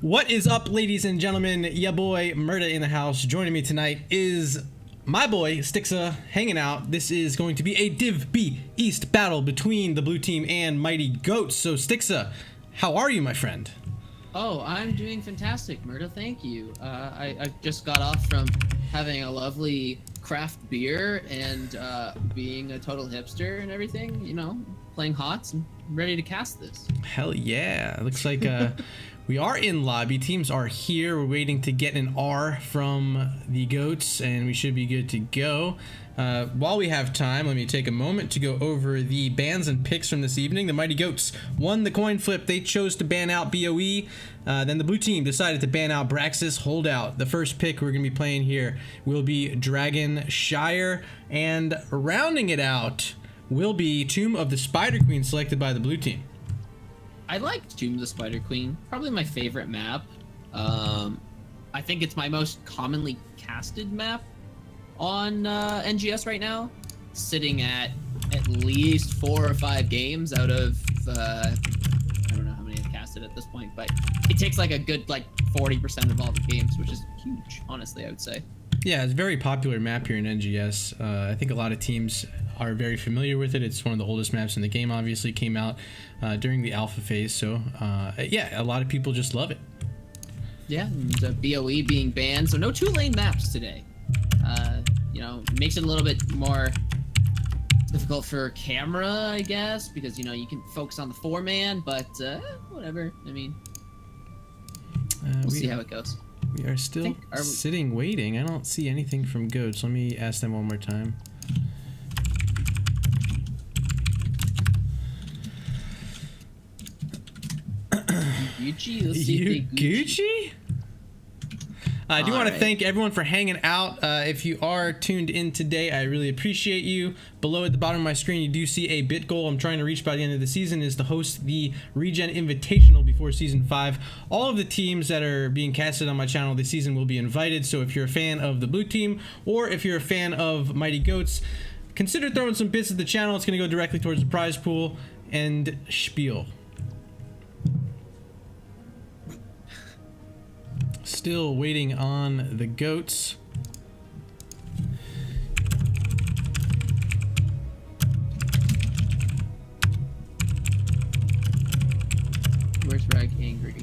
What is up, ladies and gentlemen? Ya boy Murda in the house. Joining me tonight is my boy Styxa hanging out. This is going to be a Div B East battle between the blue team and Mighty Goats. So Styxa, how are you, my friend? Oh, I'm doing fantastic, Murda. Thank you. I just got off from having a lovely craft beer and being a total hipster and everything. You know, playing HOTS and ready to cast this. Hell yeah! Looks like we are in lobby. Teams are here. We're waiting to get an R from the Goats, and we should be good to go. While we have time, let me take a moment to go over the bans and picks from this evening. The Mighty Goats won the coin flip. They chose to ban out BOE. Then the blue team decided to ban out Braxis Holdout. The first pick we're going to be playing here will be Dragon Shire. And rounding it out will be Tomb of the Spider Queen, selected by the blue team. I like Tomb of the Spider Queen. Probably my favorite map. I think it's my most commonly casted map on NGS right now, sitting at least 4 or 5 games out of I don't know how many I've casted at this point, but it takes like a good 40% of all the games, which is huge, honestly, I would say. Yeah, it's a very popular map here in NGS. I think a lot of teams are very familiar with it. It's one of the oldest maps in the game. Obviously came out during the alpha phase, so yeah, a lot of people just love it. Yeah, and BOE being banned, so no 2-lane maps today. You know, makes it a little bit more difficult for camera, I guess, because, you know, you can focus on the 4-man, but whatever. I mean, we'll see how it goes. We are still sitting waiting. I don't see anything from Goats. Let me ask them one more time. Gucci? Let's see Gucci? I do want to thank everyone for hanging out. If you are tuned in today, I really appreciate you. Below at the bottom of my screen, you do see a bit goal I'm trying to reach by the end of the season is to host the Regen Invitational before Season 5. All of the teams that are being casted on my channel this season will be invited, so if you're a fan of the blue team or if you're a fan of Mighty Goats, consider throwing some bits at the channel. It's going to go directly towards the prize pool and spiel. Still waiting on the Goats. Where's Rag Angry?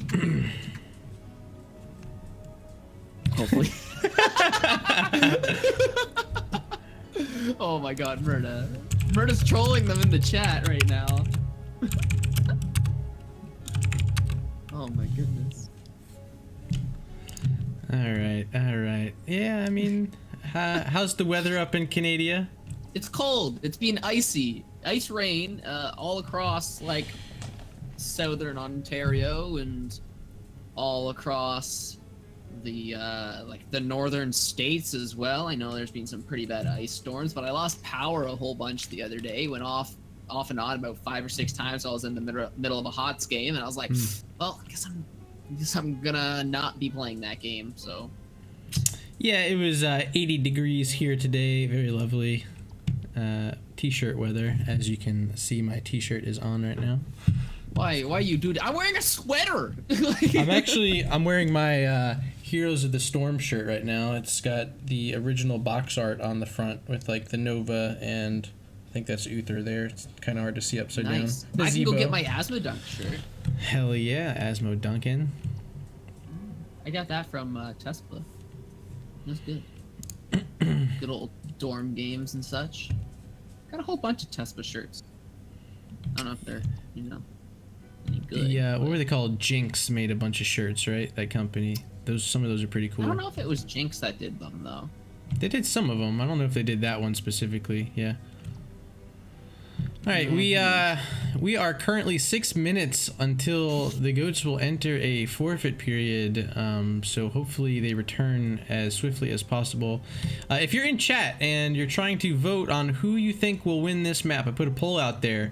Hopefully. Oh my god, Murda. Murda's trolling them in the chat right now. Oh my goodness. All right. Yeah, I mean, how's the weather up in Canada? It's cold. It's been icy. Ice rain all across, southern Ontario and all across the the northern states as well. I know there's been some pretty bad ice storms, but I lost power a whole bunch the other day. Went off and on about 5 or 6 times. I was in the middle of a HOTS game, and I was like, well, I guess I'm gonna not be playing that game. So yeah, it was 80 degrees here today. Very lovely t-shirt weather. As you can see, my t-shirt is on right now. Why you do that? I'm wearing a sweater. I'm wearing my Heroes of the Storm shirt right now. It's got the original box art on the front with the Nova, and I think that's Uther there. It's kind of hard to see upside down. I can go get my Asthma Dunk shirt. Hell yeah, Asmo Duncan. I got that from Tesla. That's good. Good old dorm games and such. Got a whole bunch of Tesla shirts. I don't know if they're, any good. Yeah, what were they called? Jinx made a bunch of shirts, right? That company. Some of those are pretty cool. I don't know if it was Jinx that did them though. They did some of them. I don't know if they did that one specifically. Yeah. All right, we are currently 6 minutes until the Goats will enter a forfeit period, so hopefully they return as swiftly as possible. If you're in chat and you're trying to vote on who you think will win this map, I put a poll out there.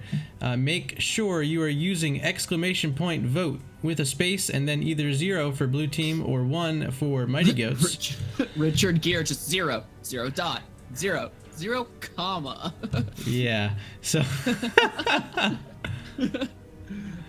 Make sure you are using !vote with a space and then either 0 for blue team or 1 for Mighty Goats. Richard Gere, just 0, 0 dot, 0. 0 comma. Yeah, so I'm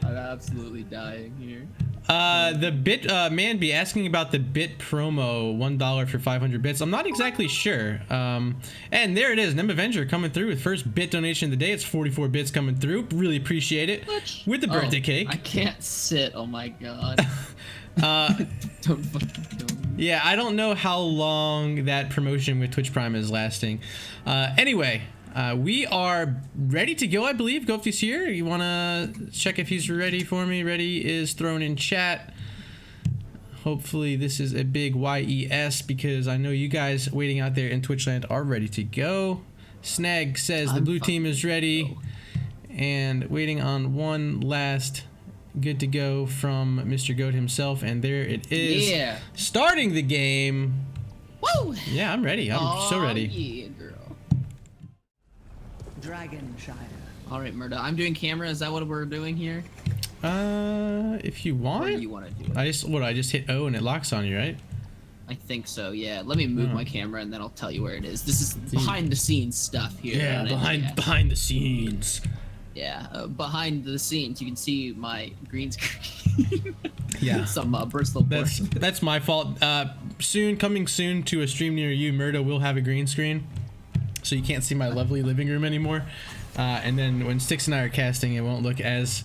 absolutely dying here. The bit man be asking about the bit promo, $1 for 500 bits. I'm not exactly sure. And there it is, Nem Avenger coming through with first bit donation of the day. It's 44 bits coming through. Really appreciate it. With the birthday cake. I can't sit. Oh my god. Don't fucking kill me. Yeah, I don't know how long that promotion with Twitch Prime is lasting. Anyway. We are ready to go, I believe. G.O.A.T.S here. You want to check if he's ready for me? Ready is thrown in chat. Hopefully this is a big YES because I know you guys waiting out there in Twitchland are ready to go. Snag says the blue team is ready. And waiting on one last good to go from Mr. G.O.A.T himself. And there it is. Yeah. Starting the game. Woo! Yeah, I'm ready. I'm so ready. Yeah, girl. Dragonshire. All right, Murda. I'm doing camera. Is that what we're doing here? If you want. Or do you want to do it? I just hit O and it locks on you, right? I think so. Yeah. Let me move my camera and then I'll tell you where it is. This is behind the scenes stuff here. Yeah, behind the scenes. Yeah, behind the scenes, you can see my green screen. Yeah. Some Bristol. That's my fault. Coming soon to a stream near you, Murdo will have a green screen. So you can't see my lovely living room anymore. And then when Styx and I are casting, it won't look as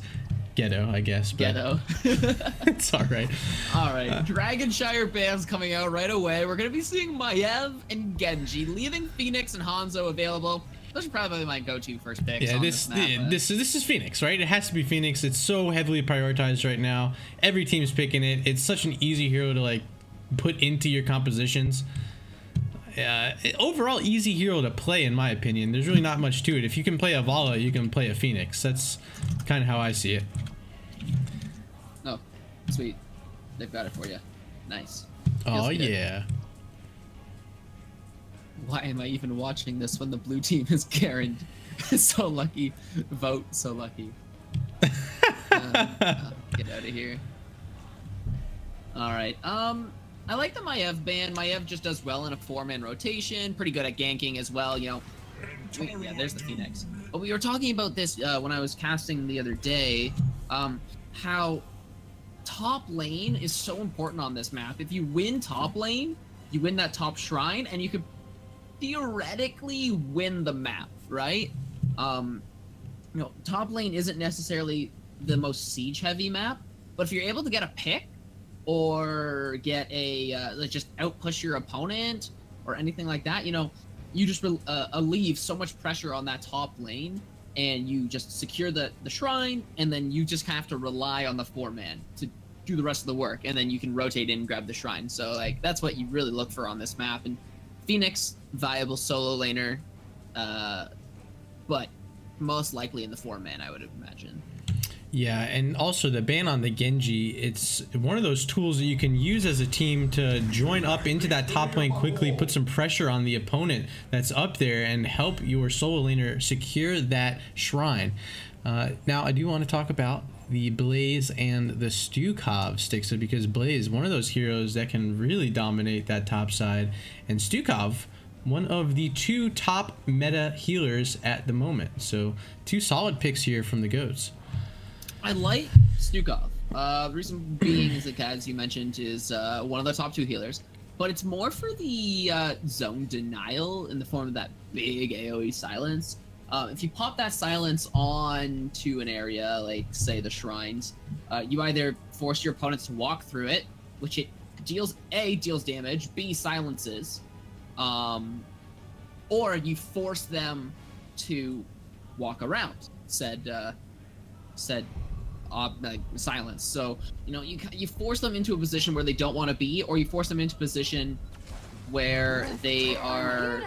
ghetto, I guess. But ghetto. It's all right. All right. Dragonshire band's coming out right away. We're going to be seeing Maiev and Genji, leaving Phoenix and Hanzo available. Those are probably my go-to first picks. Yeah, this is Phoenix, right? It has to be Phoenix. It's so heavily prioritized right now. Every team's picking it. It's such an easy hero to like put into your compositions. Overall easy hero to play in my opinion. There's really not much to it. If you can play a Vala, you can play a Phoenix. That's kind of how I see it. Oh, sweet. They've got it for you. Nice. Oh yeah. Why am I even watching this when the blue team is Garen? So lucky. Vote so lucky. Get out of here. Alright, I like the Maiev ban. Maiev just does well in a 4-man rotation. Pretty good at ganking as well, you know. Yeah, there's the Phoenix. But we were talking about this when I was casting the other day. How top lane is so important on this map. If you win top lane, you win that top shrine, and you could theoretically win the map, right? You know, top lane isn't necessarily the most siege-heavy map, but if you're able to get a pick, or get a like just outpush your opponent or anything like that, you know, you just alleviate so much pressure on that top lane, and you just secure the shrine, and then you just have to rely on the 4-man to do the rest of the work, and then you can rotate in and grab the shrine. So like that's what you really look for on this map. And Phoenix, viable solo laner, but most likely in the 4-man, I would imagine. Yeah, and also the ban on the Genji, it's one of those tools that you can use as a team to join up into that top lane quickly, put some pressure on the opponent that's up there, and help your solo laner secure that shrine. Now, I do want to talk about the Blaze and the Stukov, Styxa, because Blaze, one of those heroes that can really dominate that top side, and Stukov, one of the 2 top meta healers at the moment. So 2 solid picks here from the GOATs. I like Stukov. The reason being is that, as you mentioned, is one of the top 2 healers, but it's more for the zone denial in the form of that big AoE silence. If you pop that silence on to an area, like say the shrines, you either force your opponents to walk through it, which it deals damage, B, silences, or you force them to walk around said silence. So, you know, you force them into a position where they don't want to be, or you force them into a position where they are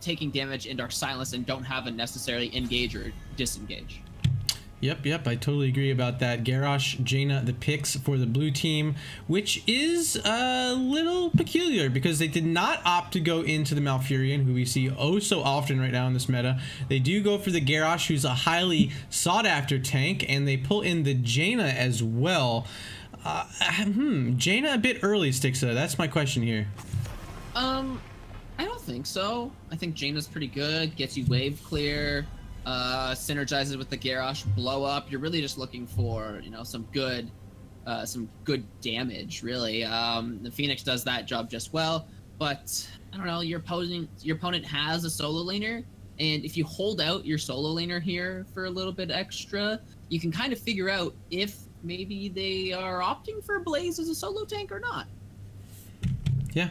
taking damage and are silenced and don't have a necessarily engage or disengage. Yep, I totally agree about that. Garrosh, Jaina, the picks for the blue team, which is a little peculiar because they did not opt to go into the Malfurion, who we see oh so often right now in this meta. They do go for the Garrosh, who's a highly sought-after tank, and they pull in the Jaina as well. Jaina a bit early, Styxa. That's my question here. I don't think so. I think Jaina's pretty good, gets you wave clear, synergizes with the Garrosh blow up. You're really just looking for, you know, some good some good damage, really. The Phoenix does that job just well, but I don't know, your opponent has a solo laner, and if you hold out your solo laner here for a little bit extra, you can kind of figure out if maybe they are opting for Blaze as a solo tank or not.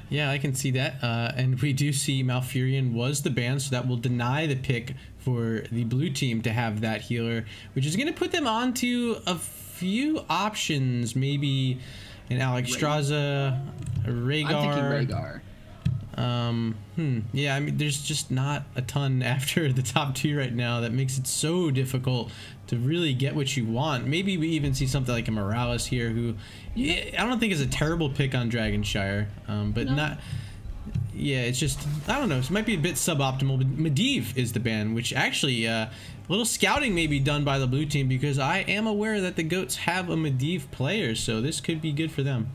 Yeah, I can see that. And we do see Malfurion was the ban, so that will deny the pick for the blue team to have that healer, which is going to put them onto a few options, maybe an Alexstrasza, Rhaegar. I'm thinking Rhaegar. Yeah, I mean, there's just not a ton after the top 2 right now that makes it so difficult to really get what you want. Maybe we even see something like a Morales here, who I don't think is a terrible pick on Dragonshire, but not. Yeah, it's just, I don't know. It might be a bit suboptimal. But Medivh is the ban, which actually a little scouting may be done by the blue team, because I am aware that the GOATs have a Medivh player, so this could be good for them.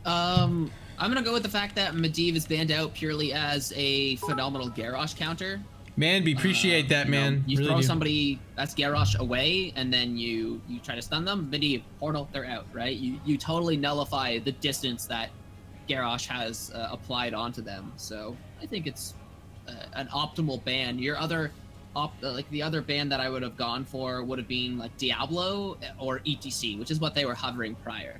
I'm gonna go with the fact that Medivh is banned out purely as a phenomenal Garrosh counter. Man, we appreciate that, man. You really throw do. somebody that's Garrosh away, and then you try to stun them. Medivh, portal, they're out, right? You totally nullify the distance that Garrosh has applied onto them. So I think it's an optimal ban. Your other the other ban that I would have gone for would have been like Diablo or ETC, which is what they were hovering prior.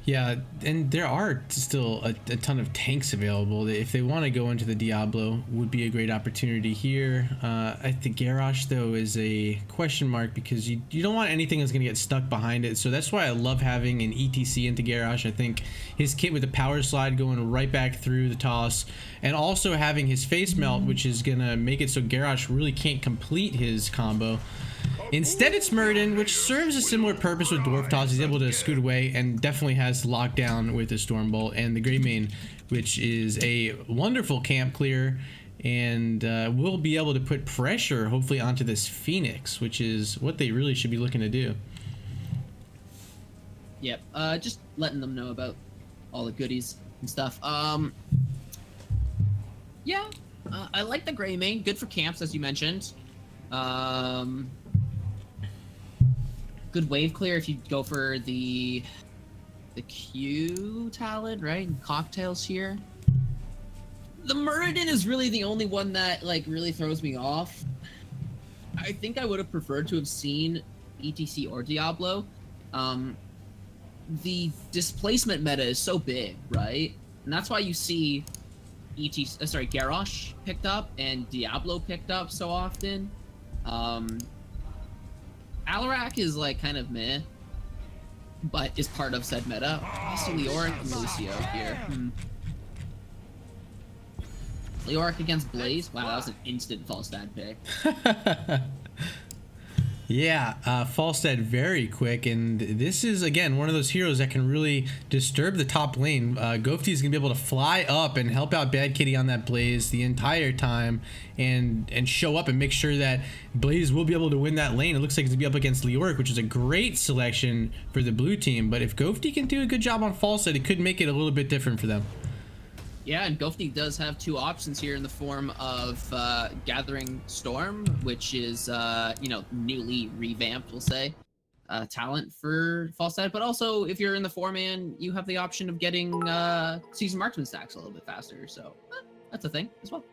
Yeah, and there are still a ton of tanks available. If they want to go into the Diablo, would be a great opportunity here. I think Garrosh, though, is a question mark, because you don't want anything that's going to get stuck behind it. So that's why I love having an ETC into Garrosh. I think his kit with the power slide going right back through the toss, and also having his face melt, which is going to make it so Garrosh really can't complete his combo. Instead, it's Muradin, which serves a similar purpose with Dwarf Toss. He's able to scoot away and definitely has lockdown with the Stormbolt, and the Greymane, which is a wonderful camp clear, and will be able to put pressure, hopefully, onto this Phoenix, which is what they really should be looking to do. Yep, just letting them know about all the goodies and stuff. Yeah, I like the Greymane. Good for camps, as you mentioned. Good wave clear if you go for the Q talent, right? And cocktails here. The Muradin is really the only one that like really throws me off. I think I would have preferred to have seen ETC or Diablo. The displacement meta is so big, right? And that's why you see Garrosh picked up and Diablo picked up so often. Alarak is like kind of meh, but is part of said meta. Also Leoric and Lucio here. Leoric against Blaze? Wow, that was an instant false stat pick. Yeah, Falstad very quick, and this is, again, one of those heroes that can really disturb the top lane. G.O.A.T.S is going to be able to fly up and help out Bad Kitty on that Blaze the entire time, and show up and make sure that Blaze will be able to win that lane. It looks like it's going to be up against Leoric, which is a great selection for the blue team, but if G.O.A.T can do a good job on Falstad, it could make it a little bit different for them. Yeah, and G.O.A.T does have two options here in the form of Gathering Storm, which is, newly revamped, we'll say, talent for Falstad. But also, if you're in the 4-man, you have the option of getting Season Marksman stacks a little bit faster. So that's a thing as well.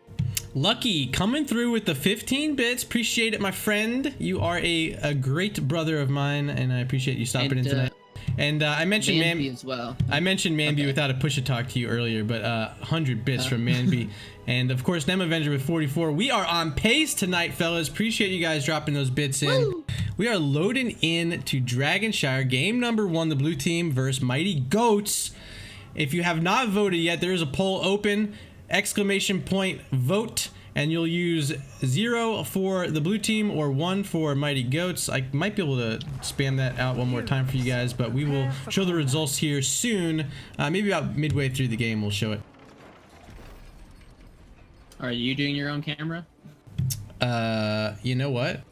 Lucky coming through with the 15 bits. Appreciate it, my friend. You are a great brother of mine, and I appreciate you stopping in tonight. And I mentioned Manby as well. I mentioned Manby without a push to talk to you earlier, but 100 bits from Manby. And of course, Nem Avenger with 44. We are on pace tonight, fellas. Appreciate you guys dropping those bits in. Woo! We are loading in to Dragonshire. Game number 1, the blue team versus Mighty Goats. If you have not voted yet, there is a poll open. ! Vote. And you'll use 0 for the blue team or 1 for Mighty Goats. I might be able to spam that out one more time for you guys, but we will show the results here soon. Maybe about midway through the game we'll show it. Are you doing your own camera? You know what?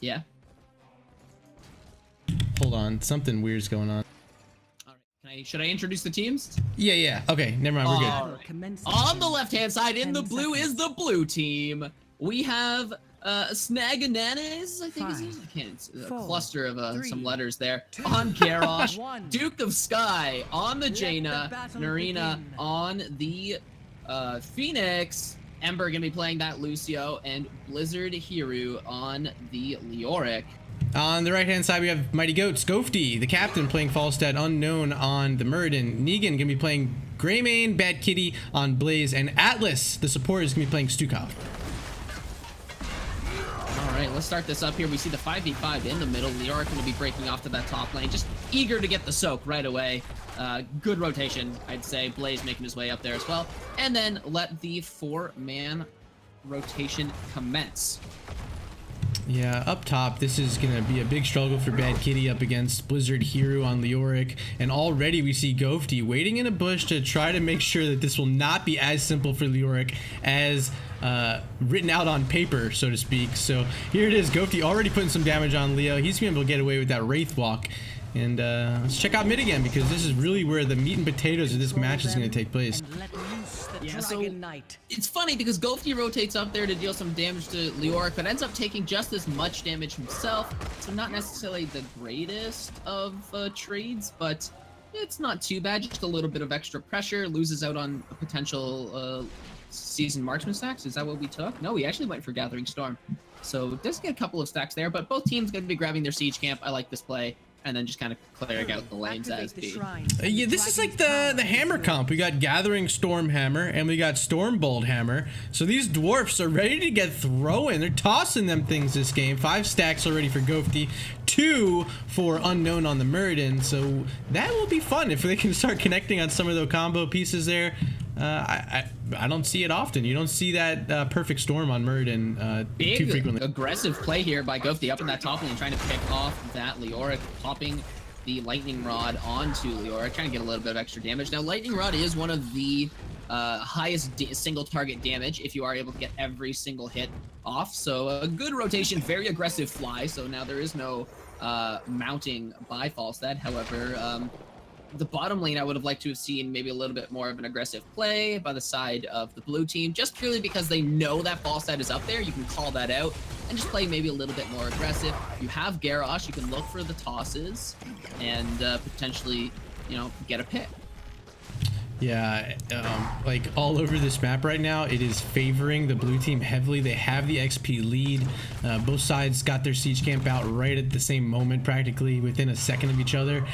Yeah. Hold on, something weird's going on. Should I introduce the teams? Yeah. Okay, never mind. We're good. On the left-hand side, in the blue, is the blue team. We have Snagananas, I think is his. I can't. It's a cluster of some letters there. 2, On Garrosh, 1. Duke of Sky on the Let the Jaina, battle Narina begin. on the Phoenix, Ember gonna be playing that Lucio, and Blizzard Hiru on the Leoric. On the right-hand side, we have Mighty Goats, Ghosty, the captain, playing Falstad Unknown on the Muradin. Negan gonna be playing Greymane, Bad Kitty on Blaze, and Atlas, the support, is gonna be playing Styxa. All right, let's start this up here. We see the 5v5 in the middle. Leoric going to be breaking off to that top lane, just eager to get the soak right away. Good rotation, I'd say. Blaze making his way up there as well. And then let the 4-man rotation commence. Yeah, up top, this is going to be a big struggle for Bad Kitty up against Blizzard Hero on Leoric. And already we see Ghosty waiting in a bush to try to make sure that this will not be as simple for Leoric as written out on paper, so to speak. So here it is, Ghosty already putting some damage on Leo. He's going to be able to get away with that Wraith Walk. And let's check out mid again, because this is really where the meat and potatoes of this match is going to take place. Yeah, so it's funny because Ghosty rotates up there to deal some damage to Leoric, but ends up taking just as much damage himself. So not necessarily the greatest of trades, but it's not too bad. Just a little bit of extra pressure. Loses out on a potential season marksman stacks. Is that what we took? No, we actually went for Gathering Storm. So does get a couple of stacks there, but both teams going to be grabbing their siege camp. I like this play. And then just kind of clearing out the lanes as be. Yeah, this is like the hammer comp. We got Gathering Storm Hammer and we got Stormbolt Hammer. So these dwarfs are ready to get throwing. They're tossing them things this game. 5 stacks already for Ghosty, 2 for Unknown on the Muradin. So that will be fun if they can start connecting on some of those combo pieces there. I don't see it often. You don't see that perfect storm on Muradin too frequently. Aggressive play here by Ghosty up in that top lane, trying to pick off that Leoric, popping the Lightning Rod onto Leoric, trying to get a little bit of extra damage. Now, Lightning Rod is one of the highest single target damage if you are able to get every single hit off. So a good rotation, very aggressive fly. So now there is no mounting by Falstad. However, the bottom lane, I would have liked to have seen maybe a little bit more of an aggressive play by the side of the blue team, just purely because they know that Falstad is up there. You can call that out and just play maybe a little bit more aggressive. You have Garrosh, you can look for the tosses and potentially, you know, get a pick. Yeah, like all over this map right now, it is favoring the blue team heavily. They have the XP lead. Both sides got their siege camp out right at the same moment, practically within a second of each other.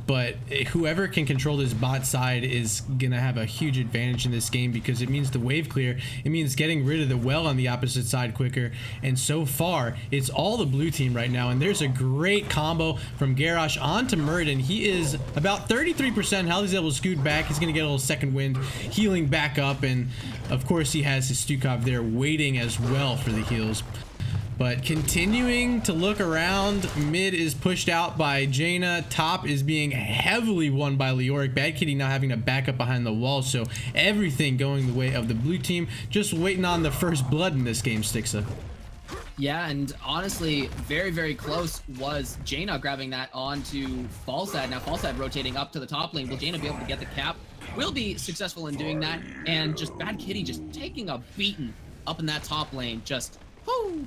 But whoever can control this bot side is going to have a huge advantage in this game, because it means the wave clear. It means getting rid of the well on the opposite side quicker. And so far, it's all the blue team right now. And there's a great combo from Garrosh onto Muradin. He is about 33% health. He's able to scoot back. He's going to get a little second wind, healing back up. And of course, he has his Stukov there waiting as well for the heals. But continuing to look around, mid is pushed out by Jaina. Top is being heavily won by Leoric. Bad Kitty now having to back up behind the wall. So everything going the way of the blue team. Just waiting on the first blood in this game, Styxa. Yeah, and honestly, very, very close was Jaina grabbing that onto Falstad. Now Falstad rotating up to the top lane. Will Jaina be able to get the cap? Will be successful in doing that. And just Bad Kitty just taking a beating up in that top lane. Just, whoo!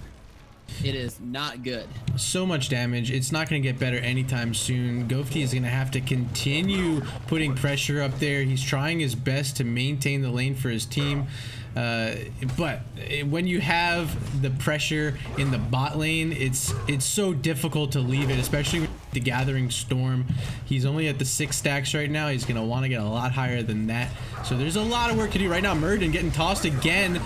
It is not good. So much damage. It's not going to get better anytime soon. Ghosty is going to have to continue putting pressure up there. He's trying his best to maintain the lane for his team. But when you have the pressure in the bot lane, it's so difficult to leave it, especially with the Gathering Storm. He's only at the 6 stacks right now. He's going to want to get a lot higher than that. So there's a lot of work to do right now. Muradin getting tossed again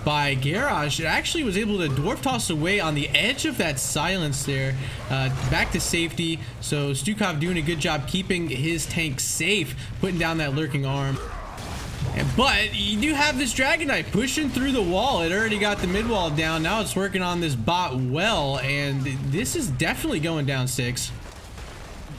by Garrosh. It actually was able to dwarf toss away on the edge of that silence there, back to safety. So Stukov doing a good job keeping his tank safe, putting down that lurking arm. But you do have this Dragon Knight pushing through the wall. It already got the mid wall down. Now it's working on this bot well, and this is definitely going down 6.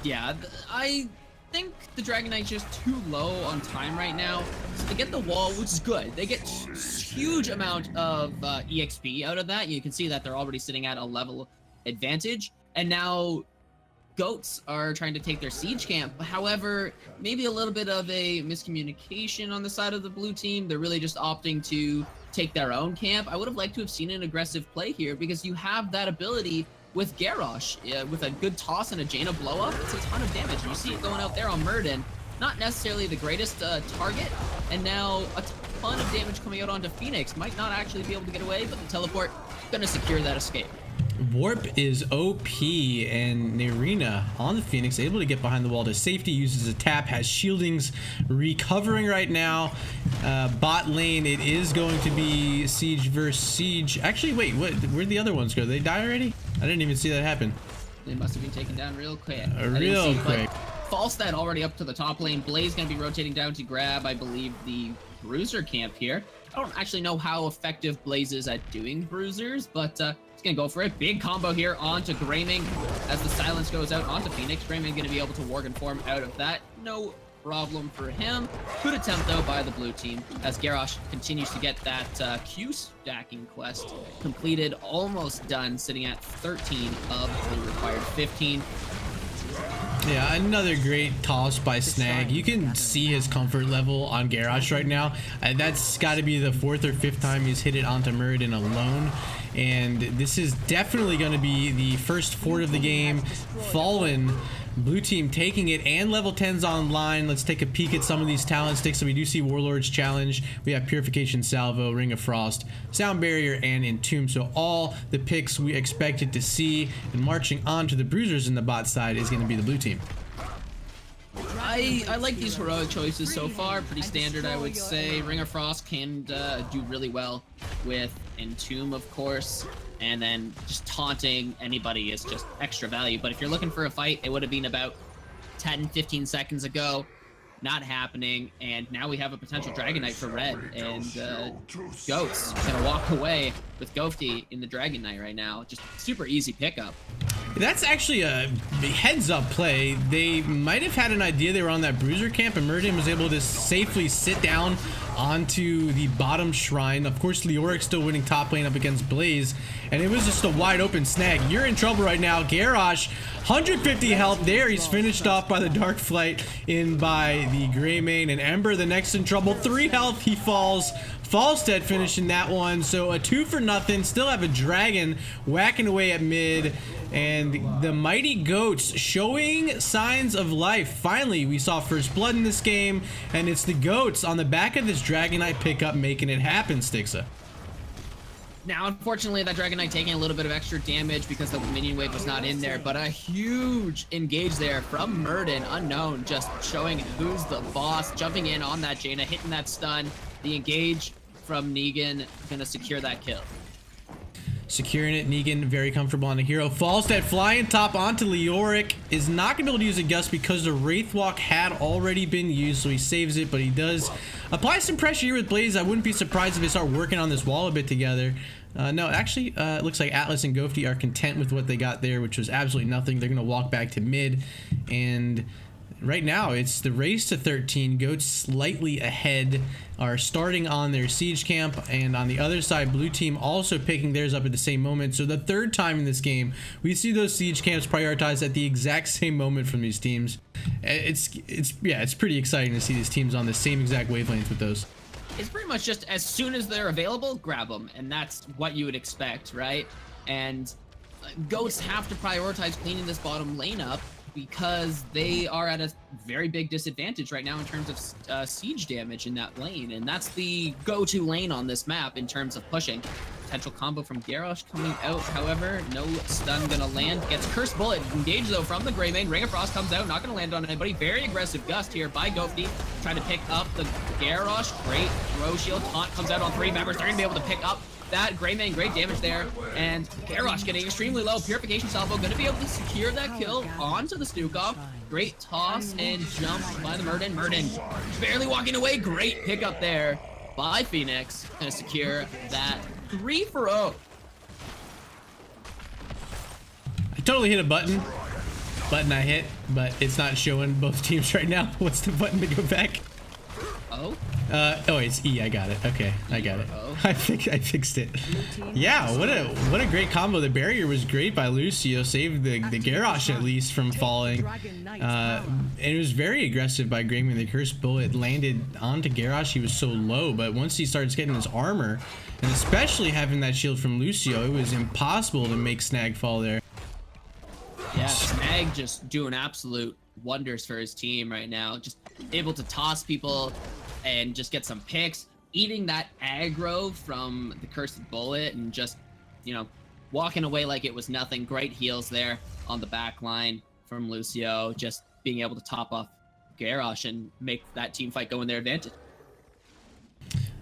Yeah, I think the Dragon Knight's just too low on time right now. So they get the wall, which is good. They get huge amount of EXP out of that. You can see that they're already sitting at a level advantage. And now Goats are trying to take their siege camp. However, maybe a little bit of a miscommunication on the side of the blue team. They're really just opting to take their own camp. I would have liked to have seen an aggressive play here because you have that ability with G.O.A.T.S. With a good toss and a Jaina blow up. It's a ton of damage. And you see it going out there on Murden. Not necessarily the greatest target, and now a ton of damage coming out onto Phoenix. Might not actually be able to get away, but the teleport gonna secure that escape. Warp is OP, and Nerina on the Phoenix, able to get behind the wall to safety, uses a tap, has shieldings recovering right now. Bot lane, it is going to be Siege versus Siege. Actually, wait, where'd the other ones go? Did they die already? I didn't even see that happen. They must have been taken down real quick. Real quick. Falstad already up to the top lane. Blaze gonna be rotating down to grab, I believe, the Bruiser camp here. I don't actually know how effective Blaze is at doing Bruisers, but he's gonna go for it. Big combo here onto Greyming as the silence goes out onto Phoenix. Greyming gonna be able to Worgen form out of that. No problem for him. Good attempt though by the blue team as Garrosh continues to get that Q stacking quest completed, almost done, sitting at 13 of the required 15. Yeah, another great toss by Snag. You can see his comfort level on Garrosh right now. That's got to be the 4th or 5th time he's hit it onto Muradin alone. And this is definitely going to be the first fort of the game. Fallen, blue team taking it, and level 10's online. Let's take a peek at some of these talent sticks. So we do see Warlord's Challenge. We have Purification Salvo, Ring of Frost, Sound Barrier, and Entomb. So all the picks we expected to see. And marching on to the Bruisers in the bot side is going to be the blue team. I like these heroic choices so far. Pretty standard, I would say. Ring of Frost can do really well with Entomb, of course. And then just taunting anybody is just extra value. But if you're looking for a fight, it would have been about 10, 15 seconds ago. Not happening. And now we have a potential Dragon Knight for red. And G.O.A.T.S gonna walk away with G.O.A.T in the Dragon Knight right now. Just super easy pickup. That's actually a heads-up play. They might have had an idea they were on that Bruiser camp, and Murden was able to safely sit down onto the bottom shrine. Of course, Leoric still winning top lane up against Blaze, and it was just a wide open Snag. You're in trouble right now. Garrosh, 150 health there. He's finished off by the Dark Flight in by the Greymane, and Ember the next in trouble. 3 health, he falls. Falstead finishing that one, so a 2 for nothing. Still have a dragon whacking away at mid, and the mighty G.O.A.T.S showing signs of life. Finally, we saw first blood in this game, and it's the G.O.A.T.S on the back of this Dragon Knight pickup making it happen, Styxa. Now, unfortunately, that Dragon Knight taking a little bit of extra damage because the minion wave was not in there, but a huge engage there from Murden, unknown, just showing who's the boss, jumping in on that Jaina, hitting that stun. The engage from Negan gonna secure that kill. Securing it, Negan very comfortable on the hero. Falstad flying top onto Leoric. Is not gonna be able to use a gust because the Wraithwalk had already been used, so he saves it, but he does apply some pressure here with Blaze. I wouldn't be surprised if they start working on this wall a bit together. No, actually, it looks like Atlas and G.O.A.T are content with what they got there, which was absolutely nothing. They're gonna walk back to mid, and right now it's the race to 13. G.O.A.T slightly ahead, are starting on their siege camp, and on the other side, blue team also picking theirs up at the same moment. So the 3rd time in this game we see those siege camps prioritized at the exact same moment from these teams. It's pretty exciting to see these teams on the same exact wavelength with those. It's pretty much just as soon as they're available, grab them, and that's what you would expect, right? And G.O.A.T have to prioritize cleaning this bottom lane up because they are at a very big disadvantage right now in terms of siege damage in that lane, and that's the go-to lane on this map in terms of pushing. Potential combo from Garrosh coming out, however, no stun gonna land. Gets Cursed Bullet, engaged though from the Greymane. Ring of Frost comes out, not gonna land on anybody. Very aggressive gust here by G.O.A.T, trying to pick up the Garrosh. Great throw shield, taunt comes out on 3 members. They're gonna be able to pick up that Greymane, great damage there, and Garrosh getting extremely low. Purification Salvo gonna be able to secure that kill onto the Stukov. Great toss and jump by the Murden. Murden barely walking away. Great pickup there by Phoenix. Gonna secure that 3 for 0. I totally hit a button I hit, but it's not showing both teams right now. What's the button to go back? Oh? Oh, it's E. I got it. Okay, I got it. I fixed it. Yeah, what a great combo. The barrier was great by Lucio. Saved the G.O.A.T.S at least from falling. And it was very aggressive by Grayman. The cursed bullet landed onto G.O.A.T.S. He was so low, but once he starts getting his armor, and especially having that shield from Lucio, it was impossible to make Snag fall there. Yeah, Snag just doing absolute wonders for his team right now. Just able to toss people and just get some picks, eating that aggro from the cursed bullet and just, you know, walking away like it was nothing. Great heals there on the back line from Lucio, just being able to top off Garrosh and make that team fight go in their advantage.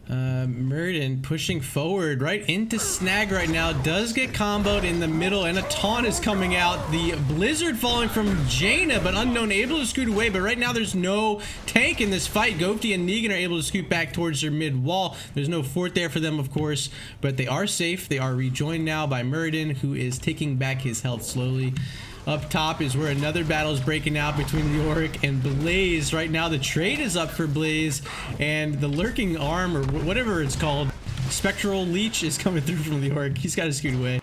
Murden pushing forward right into Snag right now, does get comboed in the middle, and a taunt is coming out. The blizzard falling from Jaina, but Unknown able to scoot away. But right now there's no tank in this fight. G.O.A.T and Negan are able to scoot back towards their mid wall. There's no fort there for them, of course, but they are safe. They are rejoined now by Murden, who is taking back his health slowly. Up top is where another battle is breaking out between Leoric and Blaze. Right now the trade is up for Blaze, and the lurking arm, or whatever it's called, spectral leech, is coming through from Leoric. He's got to scoot away.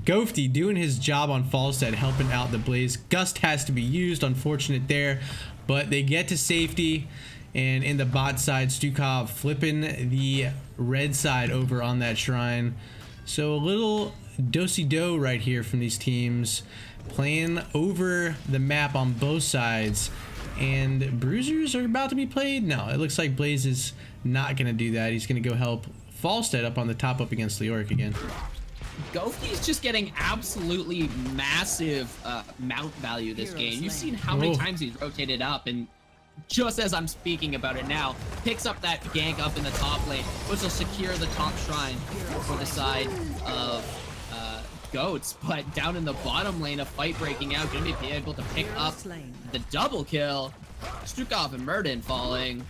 G.O.A.T doing his job on Falstad, helping out the Blaze. Gust has to be used, unfortunate there, but they get to safety. And in the bot side, Styxa flipping the red side over on that shrine. So a little do-si-do right here from these teams, playing over the map on both sides. And bruisers are about to be played. No, it looks like Blaze is not going to do that. He's going to go help Falstad up on the top up against Leoric again. G.O.A.T is just getting absolutely massive mount value this game. You've seen how many times he's rotated up, and just as I'm speaking about it now, picks up that gank up in the top lane, which will secure the top shrine for the side of G.O.A.T, but down in the bottom lane, a fight breaking out, gonna be able to pick up the double kill. Strukov and Murden falling.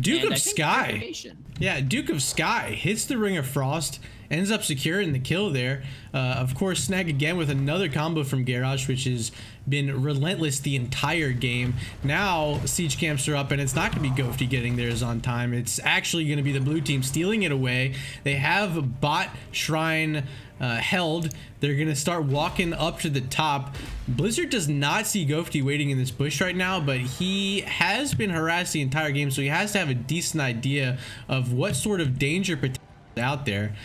Duke of Sky. Yeah, Duke of Sky hits the Ring of Frost, ends up securing the kill there. Of course, Snag again with another combo from Garrosh, which has been relentless the entire game. Now siege camps are up, and it's not going to be G.O.A.T getting theirs on time. It's actually going to be the blue team stealing it away. They have bot shrine held. They're going to start walking up to the top. Blizzard does not see G.O.A.T waiting in this bush right now, but he has been harassed the entire game, so he has to have a decent idea of what sort of danger potential is out there.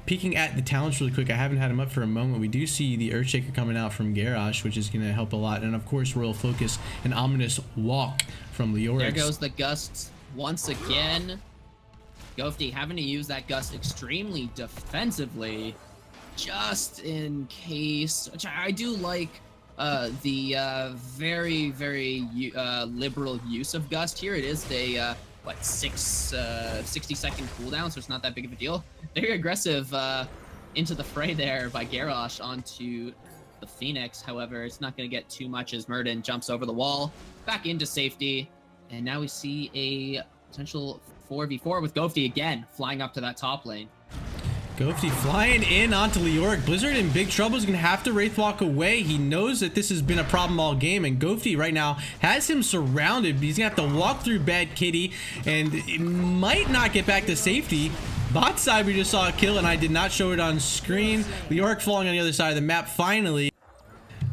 Peeking at the talents really quick, I haven't had him up for a moment. We do see the Earthshaker coming out from Garrosh, which is going to help a lot, and of course Royal Focus, an ominous walk from Leoric. There goes the Gust once again. G.O.A.T having to use that Gust extremely defensively, just in case. Which I do like the very liberal use of Gust here. It is a what, 60-second cooldown, so it's not that big of a deal. Very aggressive into the fray there by Garrosh onto the Phoenix. However, it's not going to get too much as Murden jumps over the wall, back into safety. And now we see a potential 4v4 with G.O.A.T again, flying up to that top lane. G.O.A.T flying in onto Leoric. Blizzard in big trouble, is going to have to Wraith Walk away. He knows that this has been a problem all game, and G.O.A.T right now has him surrounded. He's going to have to walk through Bad Kitty, and it might not get back to safety. Bot side, we just saw a kill, and I did not show it on screen. Leoric falling on the other side of the map finally.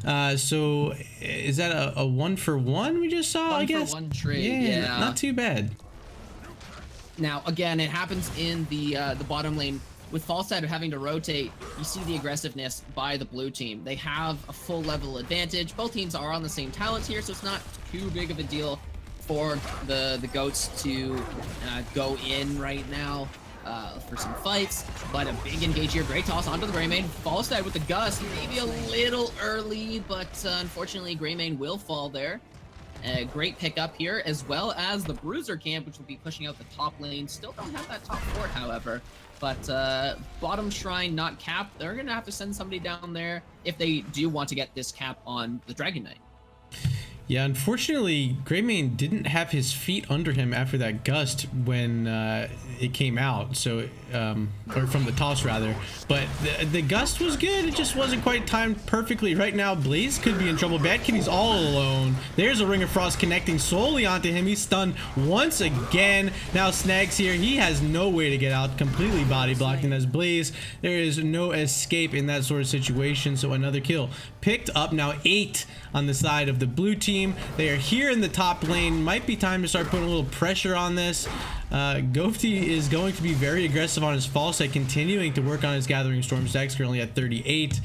So is that a 1-for-1 we just saw? I guess 1-for-1 trade. Yeah, not too bad. Now again, it happens in the bottom lane. With Falstad having to rotate, you see the aggressiveness by the blue team. They have a full level advantage. Both teams are on the same talents here, so it's not too big of a deal for the G.O.A.T to go in right now for some fights. But a big engage here. Great toss onto the Greymane. Falstad with the Gust, maybe a little early, but unfortunately Greymane will fall there. A great pickup here, as well as the Bruiser camp, which will be pushing out the top lane. Still don't have that top fort, however. But bottom shrine not capped. They're going to have to send somebody down there if they do want to get this cap on the Dragon Knight. Yeah, unfortunately, Greymane didn't have his feet under him after that gust when it came out, so or from the toss rather. But the gust was good. It just wasn't quite timed perfectly. Right now, Blaze could be in trouble. Bad Kitty's all alone. There's a Ring of Frost connecting solely onto him. He's stunned once again. Now Snag's here. He has no way to get out. Completely body blocked. And as Blaze, there is no escape in that sort of situation. So another kill picked up. Now 8 on the side of the blue team. They are here in the top lane. Might be time to start putting a little pressure on this. G.O.A.T.S is going to be very aggressive on his fall side, continuing to work on his Gathering Storm stacks, currently at 38.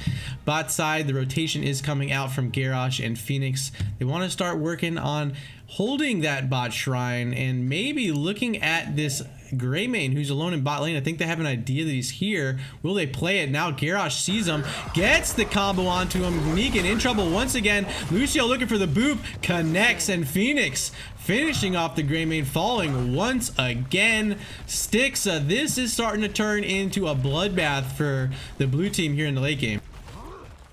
Bot side, the rotation is coming out from Garrosh and Phoenix. They want to start working on holding that bot shrine and maybe looking at this Greymane who's alone in bot lane. I think they have an idea that he's here. Will they play it? Now Garrosh sees him, gets the combo onto him. Negan in trouble once again. Lucio looking for the boop, connects, and Phoenix finishing off the Greymane, falling once again. Styxa, this is starting to turn into a bloodbath for the blue team here in the late game.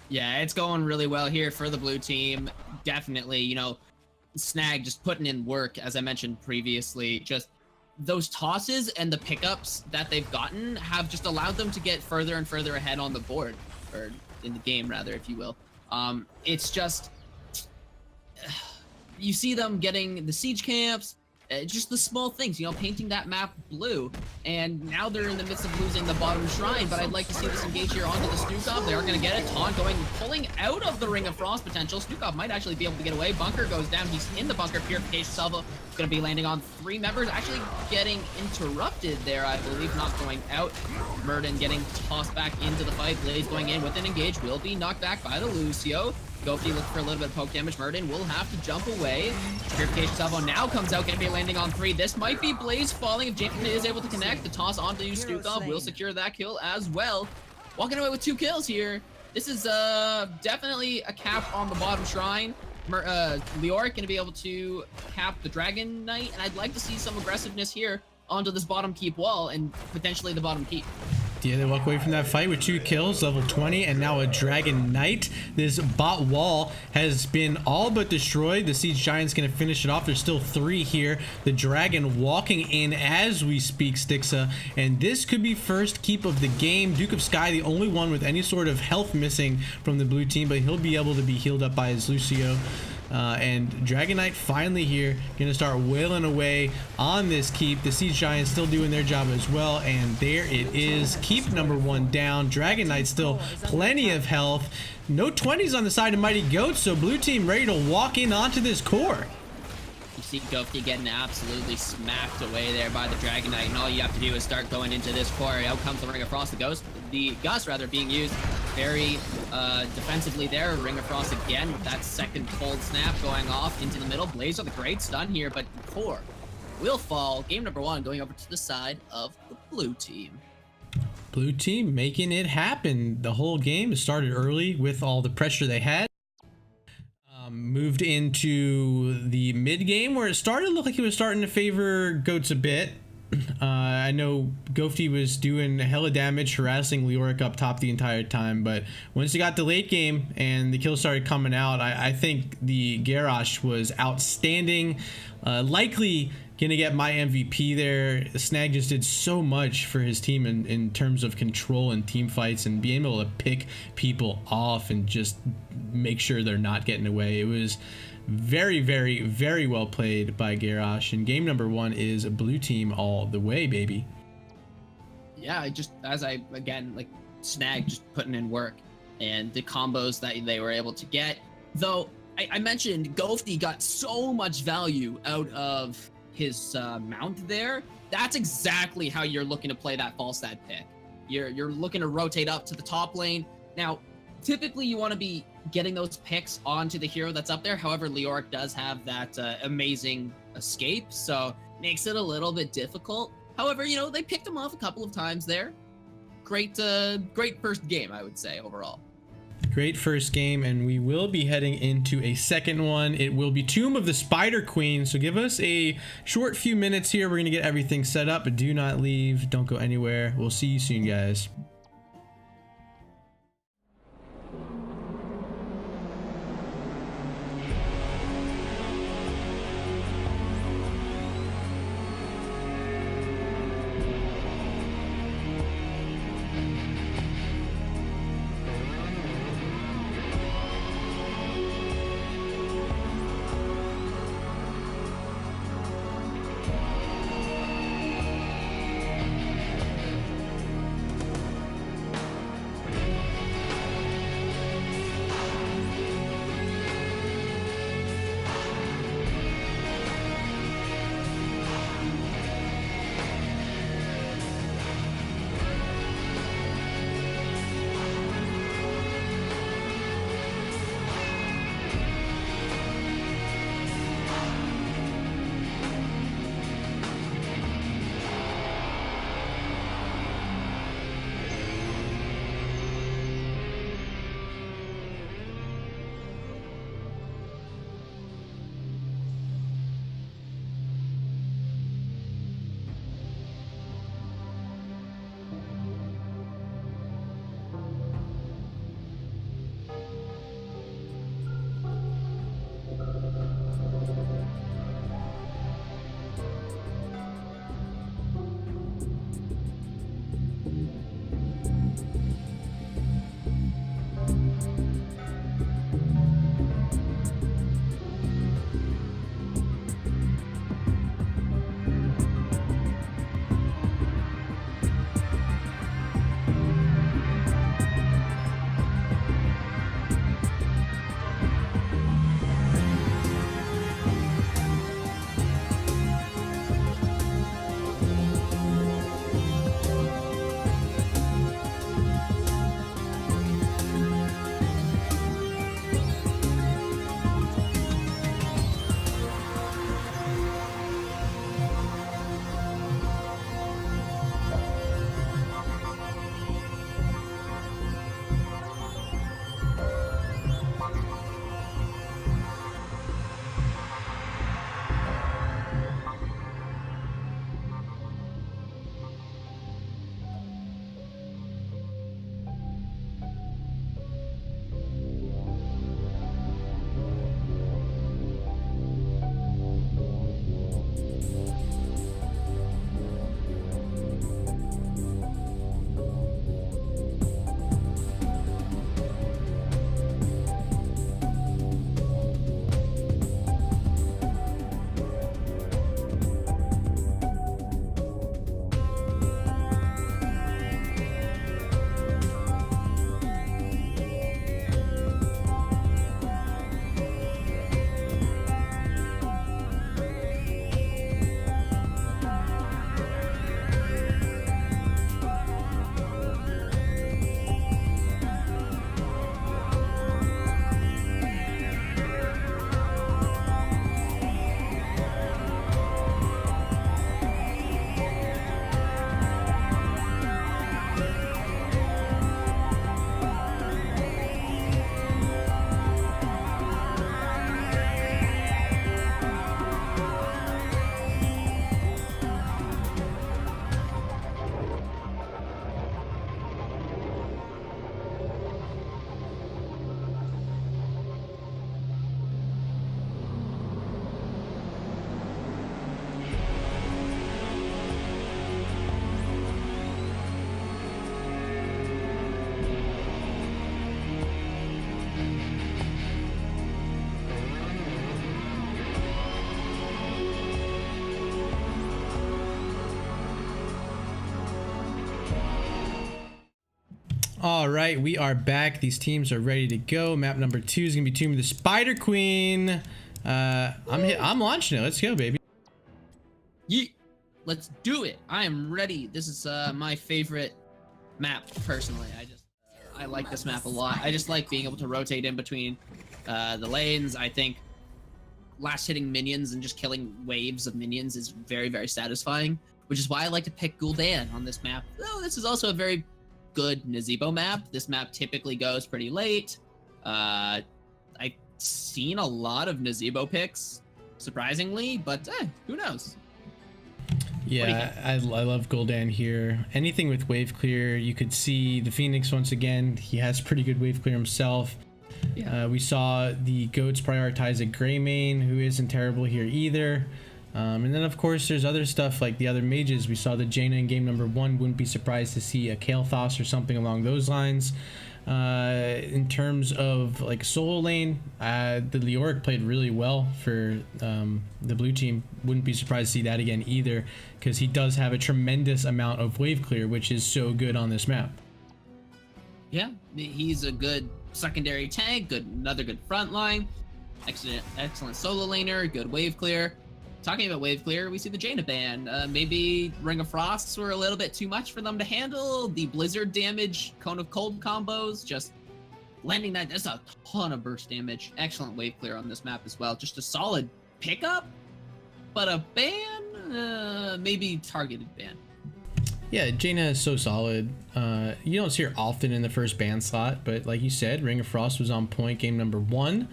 Yeah, it's going really well here for the blue team. Definitely, you know, Snag just putting in work, as I mentioned previously. Just those tosses and the pickups that they've gotten have just allowed them to get further and further ahead on the board, or in the game rather, if you will. It's just, you see them getting the siege camps, just the small things, you know, painting that map blue, and now they're in the midst of losing the bottom shrine. But I'd like to see this engage here onto the Styxa. They are going to get it. Taunt pulling out of the Ring of Frost potential. Styxa might actually be able to get away. Bunker goes down. He's in the bunker. Purification salvo going to be landing on 3 members, actually getting interrupted there, I believe, not going out. Murden getting tossed back into the fight. Blaze going in with an engage, will be knocked back by the Lucio. G.O.A.T looking for a little bit of poke damage. Murden will have to jump away. Purification salvo now comes out, going to be landing on 3. This might be Blaze falling if Jason is able to connect. The toss onto Styxa will secure that kill as well. Walking away with 2 kills here. This is definitely a cap on the bottom shrine. Leoric gonna be able to cap the Dragon Knight, and I'd like to see some aggressiveness here onto this bottom keep wall and potentially the bottom keep. Yeah, they walk away from that fight with 2 kills, level 20, and now a Dragon Knight. This bot wall has been all but destroyed. The Siege Giant's going to finish it off. There's still 3 here. The Dragon walking in as we speak, Styxa, and this could be first keep of the game. Duke of Sky, the only one with any sort of health missing from the blue team, but he'll be able to be healed up by his Lucio. And Dragon Knight finally here, gonna start wailing away on this keep. The Siege Giants still doing their job as well, and there it is. Keep number 1 down. Dragon Knight still plenty of health. No 20s on the side of Mighty Goats, so blue team ready to walk in onto this core. You see G.O.A.T getting absolutely smacked away there by the Dragon Knight, and all you have to do is start going into this core. Out comes the Ring of Frost, the Gust rather being used very defensively there. Ring of Frost again with that second cold snap going off into the middle. Blaze with a great stun here, but core will fall. Game number 1 going over to the side of the blue team. Blue team making it happen. The whole game started early with all the pressure they had. Moved into the mid game where it started to look like it was starting to favor Goats a bit. I know G.O.A.T was doing hella damage, harassing Leoric up top the entire time, but once it got to late game and the kills started coming out, I think the Garrosh was outstanding. Likely gonna get my MVP there. Snag just did so much for his team in terms of control and team fights and being able to pick people off and just make sure they're not getting away. It was very, very, very well played by Garrosh, and game number 1 is blue team all the way, baby. Yeah, again, like Snag just putting in work and the combos that they were able to get. Though I mentioned G.O.A.T got so much value out of his mount there. That's exactly how you're looking to play that false stat pick. You're looking to rotate up to the top lane. Now, typically you want to be getting those picks onto the hero that's up there. However, Leoric does have that amazing escape, so makes it a little bit difficult. However, you know, they picked him off a couple of times there. Great first game, I would say, overall. Great first game, and we will be heading into a second one. It will be Tomb of the Spider Queen, so give us a short few minutes here. We're going to get everything set up, but do not leave. Don't go anywhere. We'll see you soon, guys. All right, we are back. These teams are ready to go. Map number 2 is gonna be Tomb of the Spider Queen. I'm launching it. Let's go, baby. Yeet. Let's do it. I am ready. This is my favorite map personally. I like this map a lot. I just like being able to rotate in between the lanes. I think last hitting minions and just killing waves of minions is very, very satisfying, which is why I like to pick Gul'dan on this map. Though this is also a very good Nazebo map. This map typically goes pretty late. I've seen a lot of Nazebo picks, surprisingly, but who knows? Yeah, I love Gul'dan here. Anything with wave clear, you could see the Phoenix once again. He has pretty good wave clear himself. Yeah. We saw the Goats prioritize a Gray main, who isn't terrible here either. And then, of course, there's other stuff like the other mages. We saw the Jaina in game number 1. Wouldn't be surprised to see a Kael'thas or something along those lines. In terms of like solo lane, the Leoric played really well for the blue team. Wouldn't be surprised to see that again either, because he does have a tremendous amount of wave clear, which is so good on this map. Yeah, he's a good secondary tank, another good front line, excellent solo laner, good wave clear. Talking about wave clear, we see the Jaina ban. Maybe Ring of Frosts were a little bit too much for them to handle. The Blizzard damage, Cone of Cold combos, just landing that. That's a ton of burst damage. Excellent wave clear on this map as well. Just a solid pickup, but a ban, maybe targeted ban. Yeah, Jaina is so solid. You don't see her often in the first ban slot, but like you said, Ring of Frost was on point game number 1.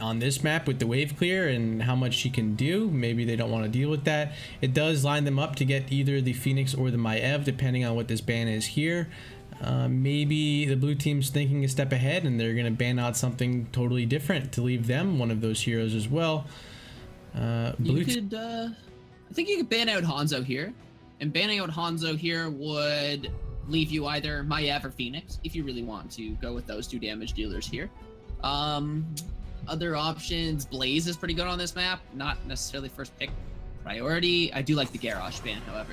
On this map with the wave clear and how much she can do, maybe they don't want to deal with that. It does line them up to get either the Phoenix or the Maiev, depending on what this ban is here. Maybe the blue team's thinking a step ahead and they're going to ban out something totally different to leave them one of those heroes as well. I think you could ban out Hanzo here, and banning out Hanzo here would leave you either Maiev or Phoenix if you really want to go with those 2 damage dealers here. Other options, Blaze is pretty good on this map, not necessarily first pick priority. I do like the Garrosh ban, however.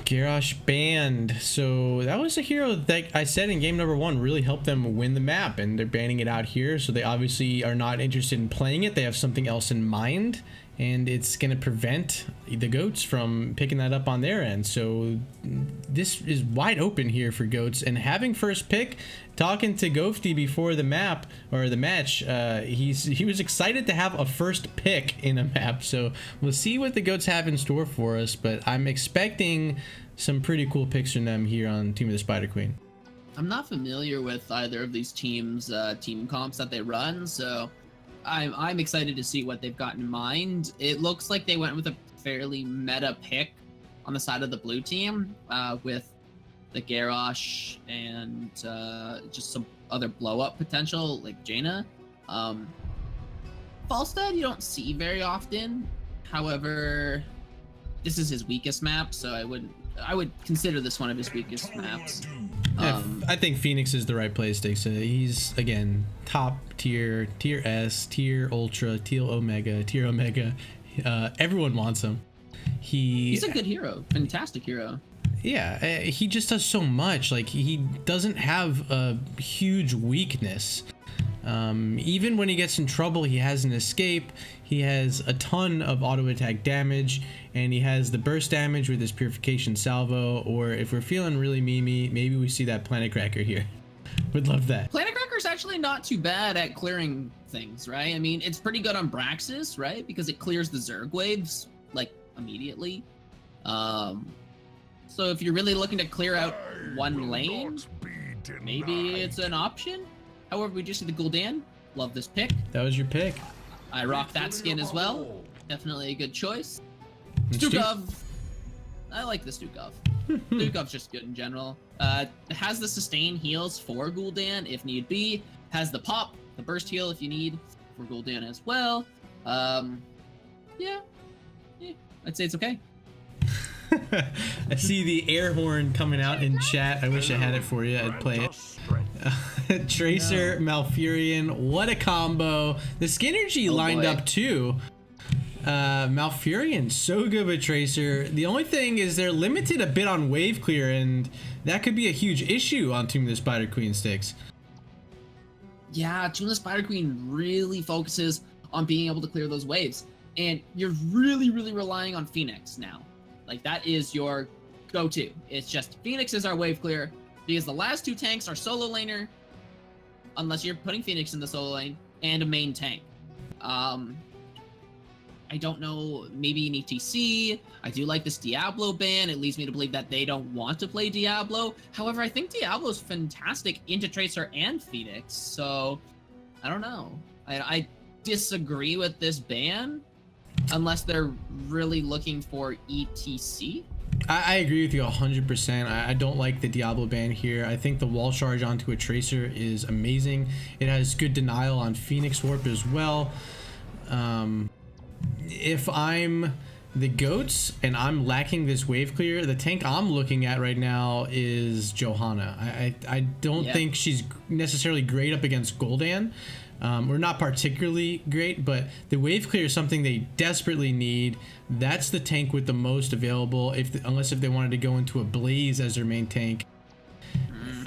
Garrosh banned. So that was a hero that I said in game number 1 really helped them win the map, and they're banning it out here. So they obviously are not interested in playing it. They have something else in mind, and it's going to prevent the Goats from picking that up on their end. So this is wide open here for Goats, and having first pick, talking to Ghosty before the map or the match, he was excited to have a first pick in a map. So we'll see what the Goats have in store for us, but I'm expecting some pretty cool picks from them here on Team of the Spider Queen. I'm not familiar with either of these teams' team comps that they run, so I'm excited to see what they've got in mind. It looks like they went with a fairly meta pick on the side of the blue team, with the Garrosh and just some other blow-up potential like Jaina. Falstad you don't see very often. However, this is his weakest map, so I would consider this one of his weakest maps. I think Phoenix is the right place, Styxa. He's, again, top tier, tier S, tier Ultra, tier Omega, tier Omega. Everyone wants him. He's a good hero, fantastic hero. Yeah, he just does so much. Like, he doesn't have a huge weakness. Even when he gets in trouble, he has an escape. He has a ton of auto attack damage, and he has the burst damage with his purification salvo. Or if we're feeling really memey, maybe we see that Planet Cracker here. Would love that. Planet Cracker's actually not too bad at clearing things, right? I mean, it's pretty good on Braxis, right? Because it clears the Zerg waves like immediately. So if you're really looking to clear out one lane, maybe it's an option. However, we just see the Gul'dan. Love this pick. That was your pick. I rock that skin as well. Definitely a good choice. Stukov. I like the Stukov. Stukov's just good in general. Has the sustain heals for Gul'dan if need be. Has the pop, the burst heal if you need for Gul'dan as well. Yeah, I'd say it's okay. I see the air horn coming out in chat. I wish I had it for you. I'd play it. Tracer, Malfurion, what a combo. The Skinergy lined up too. Malfurion, so good with Tracer. The only thing is they're limited a bit on wave clear, and that could be a huge issue on Tomb of the Spider Queen, Styx. Yeah, Tomb of the Spider Queen really focuses on being able to clear those waves. And you're really, really relying on Phoenix now. Like, that is your go-to. It's just Phoenix is our wave clear, because the last two tanks are solo laner, unless you're putting Phoenix in the solo lane, and a main tank. I don't know, maybe an ETC. I do like this Diablo ban. It leads me to believe that they don't want to play Diablo. However, I think Diablo's fantastic into Tracer and Phoenix, so I don't know. I disagree with this ban, unless they're really looking for ETC. I agree with you 100%. I don't like the Diablo ban here. I think the wall charge onto a Tracer is amazing. It has good denial on Phoenix Warp as well. If I'm the G.O.A.T.S and I'm lacking this wave clear, the tank I'm looking at right now is Johanna. I don't think she's necessarily great up against Gul'dan. Or not particularly great, but the wave clear is something they desperately need. That's the tank with the most available, unless if they wanted to go into a Blaze as their main tank.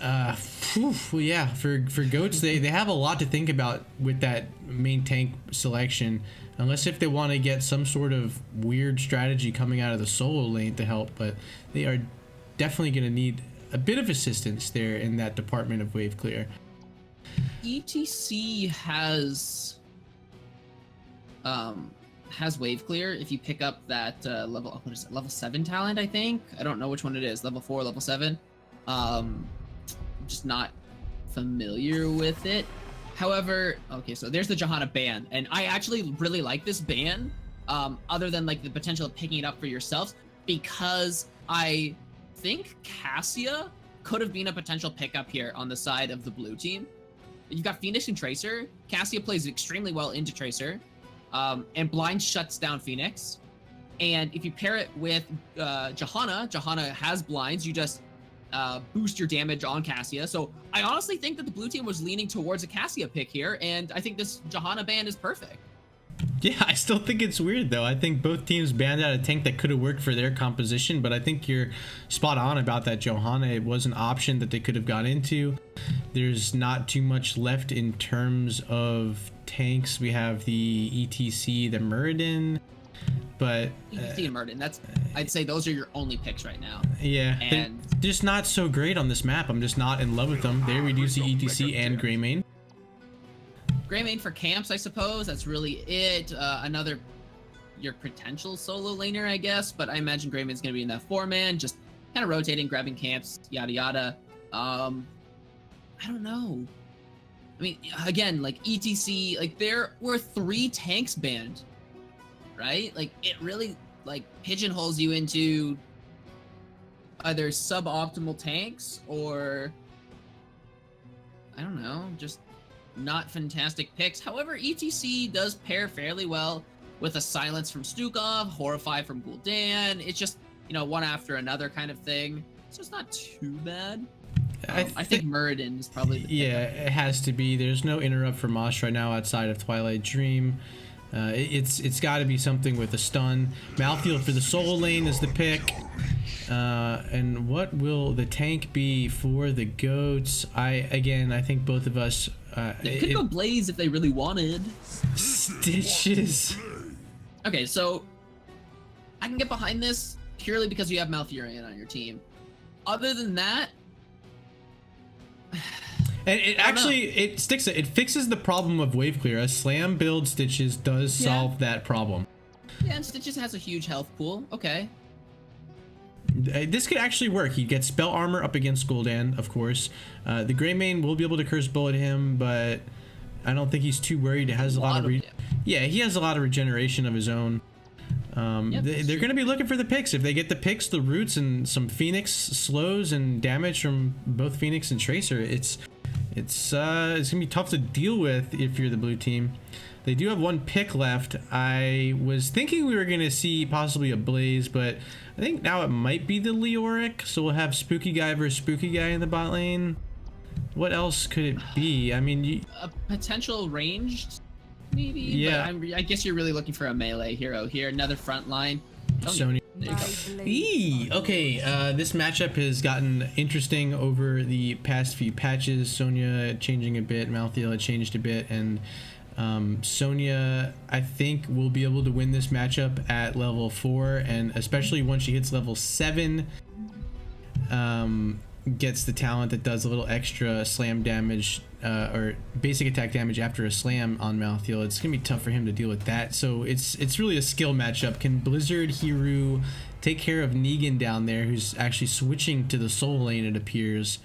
Yeah, for G.O.A.T.S, they have a lot to think about with that main tank selection, unless if they want to get some sort of weird strategy coming out of the solo lane to help, but they are definitely going to need a bit of assistance there in that department of wave clear. ETC has wave clear if you pick up that level 7 talent, I think. I don't know which one it is, level 4, level 7. I'm just not familiar with it. However, okay, so there's the Johanna ban, and I actually really like this ban, other than like the potential of picking it up for yourselves, because I think Cassia could have been a potential pickup here on the side of the blue team. You've got Phoenix and Tracer. Cassia plays extremely well into Tracer, and Blind shuts down Phoenix. And if you pair it with Johanna has blinds. You just boost your damage on Cassia. So I honestly think that the blue team was leaning towards a Cassia pick here, and I think this Johanna ban is perfect. Yeah, I still think it's weird though. I think both teams banned out a tank that could have worked for their composition, but I think you're spot on about that Johanna. It was an option that they could have got into. There's not too much left in terms of tanks. We have the ETC, the Muradin, but ETC and Muradin, I'd say those are your only picks right now. Yeah, and they're just not so great on this map. I'm just not in love with them. They reduce the ETC and Greymane. Greymane for camps, I suppose. That's really it. Your potential solo laner, I guess, but I imagine Greymane's going to be in that 4-man, just kind of rotating, grabbing camps, yada yada. I don't know. I mean, again, like ETC, like there were 3 tanks banned, right? Like it really like pigeonholes you into either suboptimal tanks or I don't know, just not fantastic picks. However, ETC does pair fairly well with a Silence from Stukov, Horrify from Gul'dan. It's just, you know, one after another kind of thing. So it's not too bad. I think Muradin is probably the yeah, it has to be. There's no interrupt for Mosh right now outside of Twilight Dream. It's got to be something with a stun. Malfield for the solo lane is the pick. And what will the tank be for the G.O.A.T.S? I think both of us. They could go Blaze if they really wanted. Stitches. Okay, so I can get behind this purely because you have Malfurion on your team. Other than that, and it Styxa. It fixes the problem of wave clear. A slam build Stitches does solve that problem. Yeah, and Stitches has a huge health pool. Okay. This could actually work. He gets spell armor up against Gul'dan, of course. The Greymane will be able to curse bullet him, but I don't think he's too worried. It has a lot of he has a lot of regeneration of his own. They're going to be looking for the picks. If they get the picks, the roots, and some Phoenix slows and damage from both Phoenix and Tracer, it's going to be tough to deal with if you're the blue team. They do have 1 pick left. I was thinking we were going to see possibly a Blaze, but I think now it might be the Leoric. So we'll have Spooky Guy versus Spooky Guy in the bot lane. What else could it be? I mean, a potential ranged maybe. Yeah. But I guess you're really looking for a melee hero here. Another front line. Sony. There you go. Okay, this matchup has gotten interesting over the past few patches. Sonya changing a bit, Malthael had changed a bit, and Sonya, I think, will be able to win this matchup at level 4, and especially once she hits level 7, gets the talent that does a little extra slam damage, or basic attack damage after a slam on Malthael. It's gonna be tough for him to deal with that, so it's really a skill matchup. Can Blizzard Hiru take care of Negan down there, who's actually switching to the soul lane, it appears?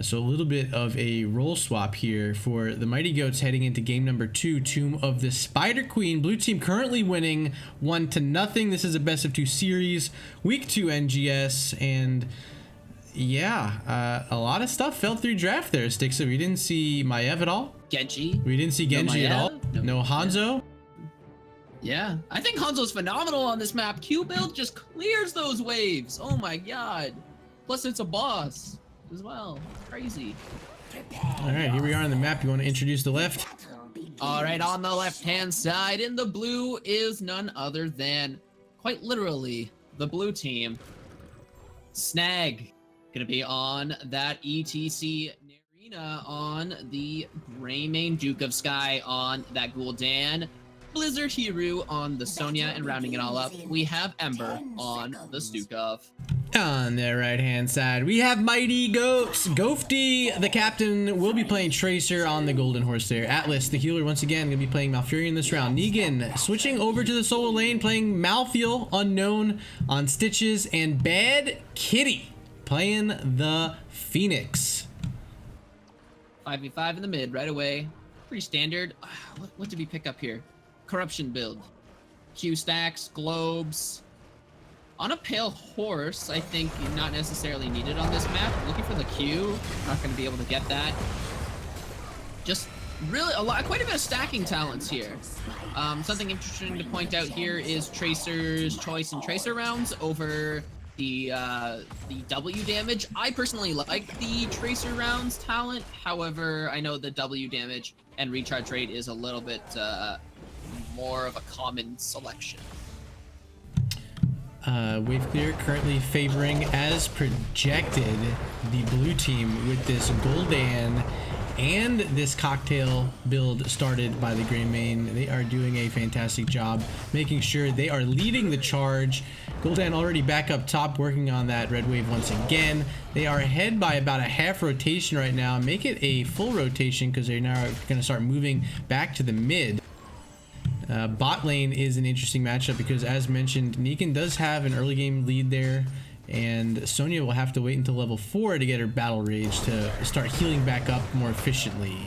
So a little bit of a role swap here for the Mighty Goats heading into game number 2, Tomb of the Spider Queen. Blue team currently winning 1-0. This is a best of 2 series, week 2 NGS, and yeah, a lot of stuff fell through draft there, Styxa. We didn't see Maiev at all. Genji. We didn't see Genji at all. No Hanzo. Yeah, I think Hanzo's phenomenal on this map. Q build just clears those waves. Oh my god. Plus it's a boss as well. Crazy. All right, here we are on the map. You want to introduce the left? All right, on the left-hand side in the blue is none other than, quite literally, the blue team. Snag. Gonna be on that ETC Narina on the Greymane, Duke of Sky on that Gul'dan, Blizzard Hiru on the Sonya, and rounding it all up, we have Ember on the Stukov. On the right-hand side, we have Mighty Goats. G.O.A.T.S, the captain, will be playing Tracer on the Golden Horse there. Atlas, the healer, once again, going to be playing Malfurion this round. Negan, switching over to the solo lane, playing Malthael, unknown, on Stitches. And Bad Kitty, playing the Phoenix. 5v5 in the mid right away. Pretty standard. What did we pick up here? Corruption build. Q stacks, globes. On a pale horse, I think not necessarily needed on this map. Looking for the Q. Not going to be able to get that. Just really quite a bit of stacking talents here. Something interesting to point out here is Tracer's choice in Tracer rounds over the W damage. I personally like the Tracer rounds talent. However, I know the W damage and recharge rate is a little bit more of a common selection. Wave clear currently favoring, as projected, the blue team with this Gul'dan and this cocktail build started by the Greymane. They are doing a fantastic job making sure they are leading the charge. Gul'dan already back up top working on that red wave once again. They are ahead by about a half rotation right now. Make it a full rotation because they're now going to start moving back to the mid. Bot lane is an interesting matchup because, as mentioned, Negan does have an early game lead there, and Sonya will have to wait until level 4 to get her battle rage to start healing back up more efficiently.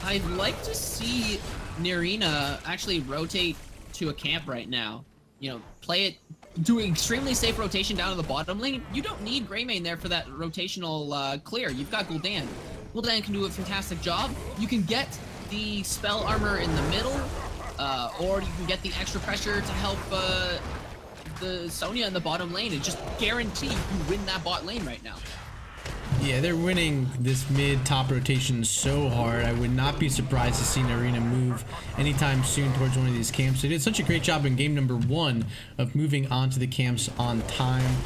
I'd like to see Narina actually rotate to a camp right now. You know, play it, doing extremely safe rotation down to the bottom lane. You don't need Greymane there for that rotational clear. You've got Gul'dan. Gul'dan can do a fantastic job. You can get the spell armor in the middle, or you can get the extra pressure to help the Sonya in the bottom lane and just guarantee you win that bot lane right now. Yeah, they're winning this mid-top rotation so hard. I would not be surprised to see Narina move anytime soon towards one of these camps. They did such a great job in game number 1 of moving onto the camps on time.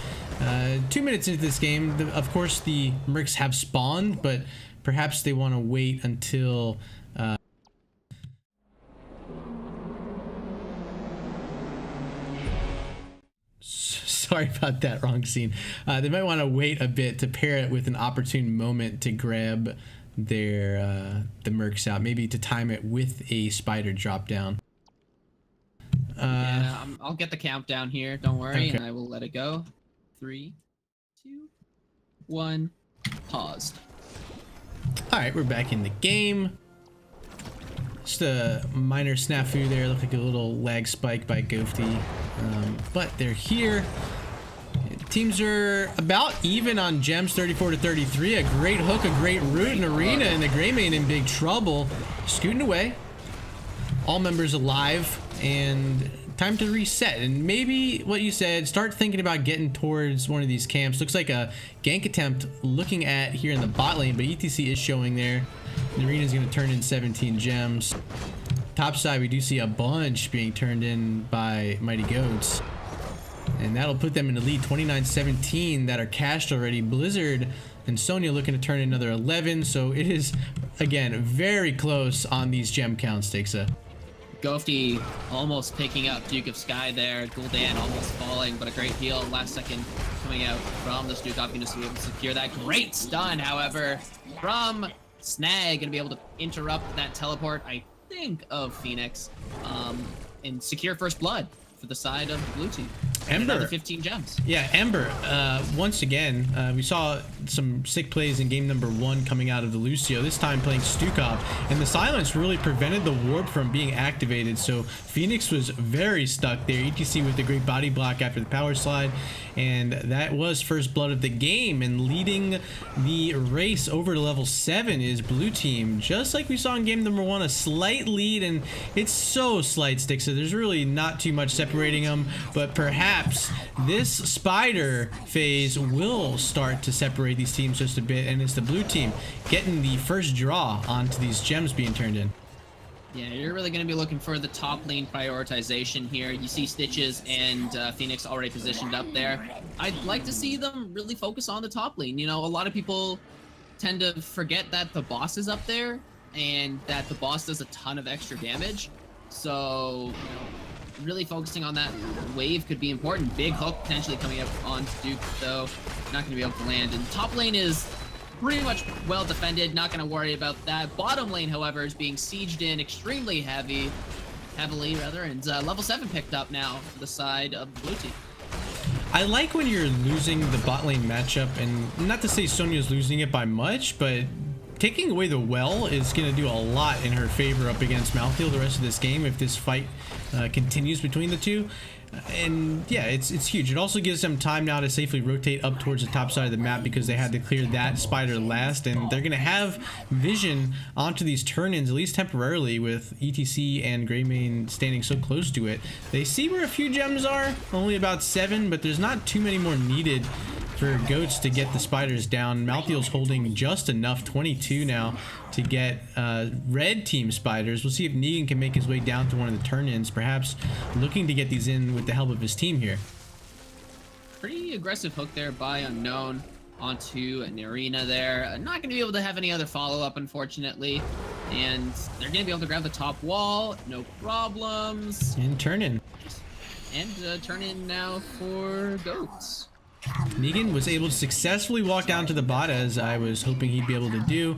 2 minutes into this game, of course, the Mercs have spawned, but perhaps they want to wait until... Sorry about that, wrong scene. They might want to wait a bit to pair it with an opportune moment to grab their the Mercs out, maybe to time it with a spider drop down. Yeah, I'll get the countdown here. Don't worry, okay. And I will let it go. 3, 2, 1, paused. All right, we're back in the game. Just a minor snafu there. Looked like a little lag spike by G.O.A.T.S, but they're here. Teams are about even on gems, 34 to 33. A great hook, a great root, and Arena and the Greymane in big trouble. Scooting away. All members alive, and time to reset. And maybe what you said, start thinking about getting towards one of these camps. Looks like a gank attempt looking at here in the bot lane, but ETC is showing there. Arena's going to turn in 17 gems. Top side, we do see a bunch being turned in by Mighty Goats. And that'll put them in the lead, 29-17 that are cashed already. Blizzard and Sonya looking to turn in another 11. So it is, again, very close on these gem counts, Styxa. G.O.A.T.S almost picking up Duke of Sky there. Gul'dan almost falling, but a great heal last second coming out from the Styxa. Going to be able to secure that. Great stun, however, from Snag. Going to be able to interrupt that teleport, I think, of Phoenix, and secure first blood for the side of the blue team. Ember. Another 15 gems. Yeah, Ember. Once again, we saw some sick plays in game number 1 coming out of the Lucio, this time playing Stukov, and the silence really prevented the warp from being activated, so Phoenix was very stuck there. ETC with the great body block after the power slide, and that was first blood of the game, and leading the race over to level 7 is blue team. Just like we saw in game number 1, a slight lead, and it's so slight, Styxa. There's really not too much separating them, but perhaps this spider phase will start to separate these teams just a bit, and it's the blue team getting the first draw onto these gems being turned in. Yeah, you're really going to be looking for the top lane prioritization here. You see Stitches and Phoenix already positioned up there. I'd like to see them really focus on the top lane. You know, a lot of people tend to forget that the boss is up there and that the boss does a ton of extra damage. So, you know, really focusing on that wave could be important. Big hook potentially coming up on Duke, though. Not going to be able to land. And top lane is pretty much well defended. Not going to worry about that. Bottom lane, however, is being sieged in extremely heavily, and level 7 picked up now for the side of the blue team. I like when you're losing the bot lane matchup, and not to say Sonya's losing it by much, but taking away the well is going to do a lot in her favor up against Malthael the rest of this game if this fight continues between the two. And yeah, it's huge. It also gives them time now to safely rotate up towards the top side of the map because they had to clear that spider last, and they're going to have vision onto these turn-ins, at least temporarily, with ETC and Greymane standing so close to it. They see where a few gems are, only about 7, but there's not too many more needed for Goats to get the spiders down. Malthael's holding just enough, 22 now, to get red team spiders. We'll see if Negan can make his way down to one of the turn-ins, perhaps looking to get these in with the help of his team here. Pretty aggressive hook there by Unknown onto an arena there. Not going to be able to have any other follow-up, unfortunately. And they're going to be able to grab the top wall, no problems. And turn-in. And turn-in now for Goats. Negan was able to successfully walk down to the bot, as I was hoping he'd be able to do.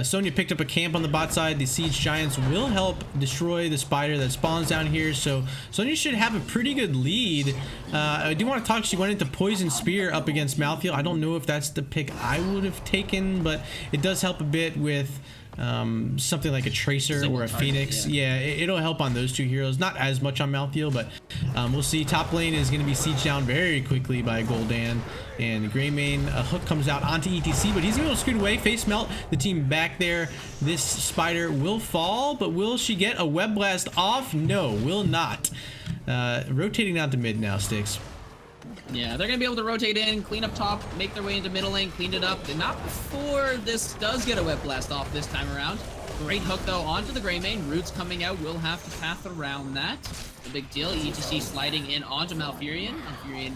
Sonya picked up a camp on the bot side. The Siege Giants will help destroy the spider that spawns down here, so Sonya should have a pretty good lead. I do want to talk, she went into Poison Spear up against Malthael. I don't know if that's the pick I would have taken, but it does help a bit with something like a Tracer or a Phoenix. Yeah, it'll help on those two heroes, not as much on Malthael, but we'll see. Top lane is going to be sieged down very quickly by Gul'dan, and Greymane, a hook comes out onto ETC, but he's going to scoot away. Face melt the team back there. This spider will fall, but will she get a web blast off? No, will not. Rotating down to mid now, Styx. Yeah, they're going to be able to rotate in, clean up top, make their way into middle lane, cleaned it up. And not before this does get a web blast off this time around. Great hook, though, onto the Greymane. Roots coming out, will have to path around that. A big deal. ETC sliding in onto Malfurion. Malfurion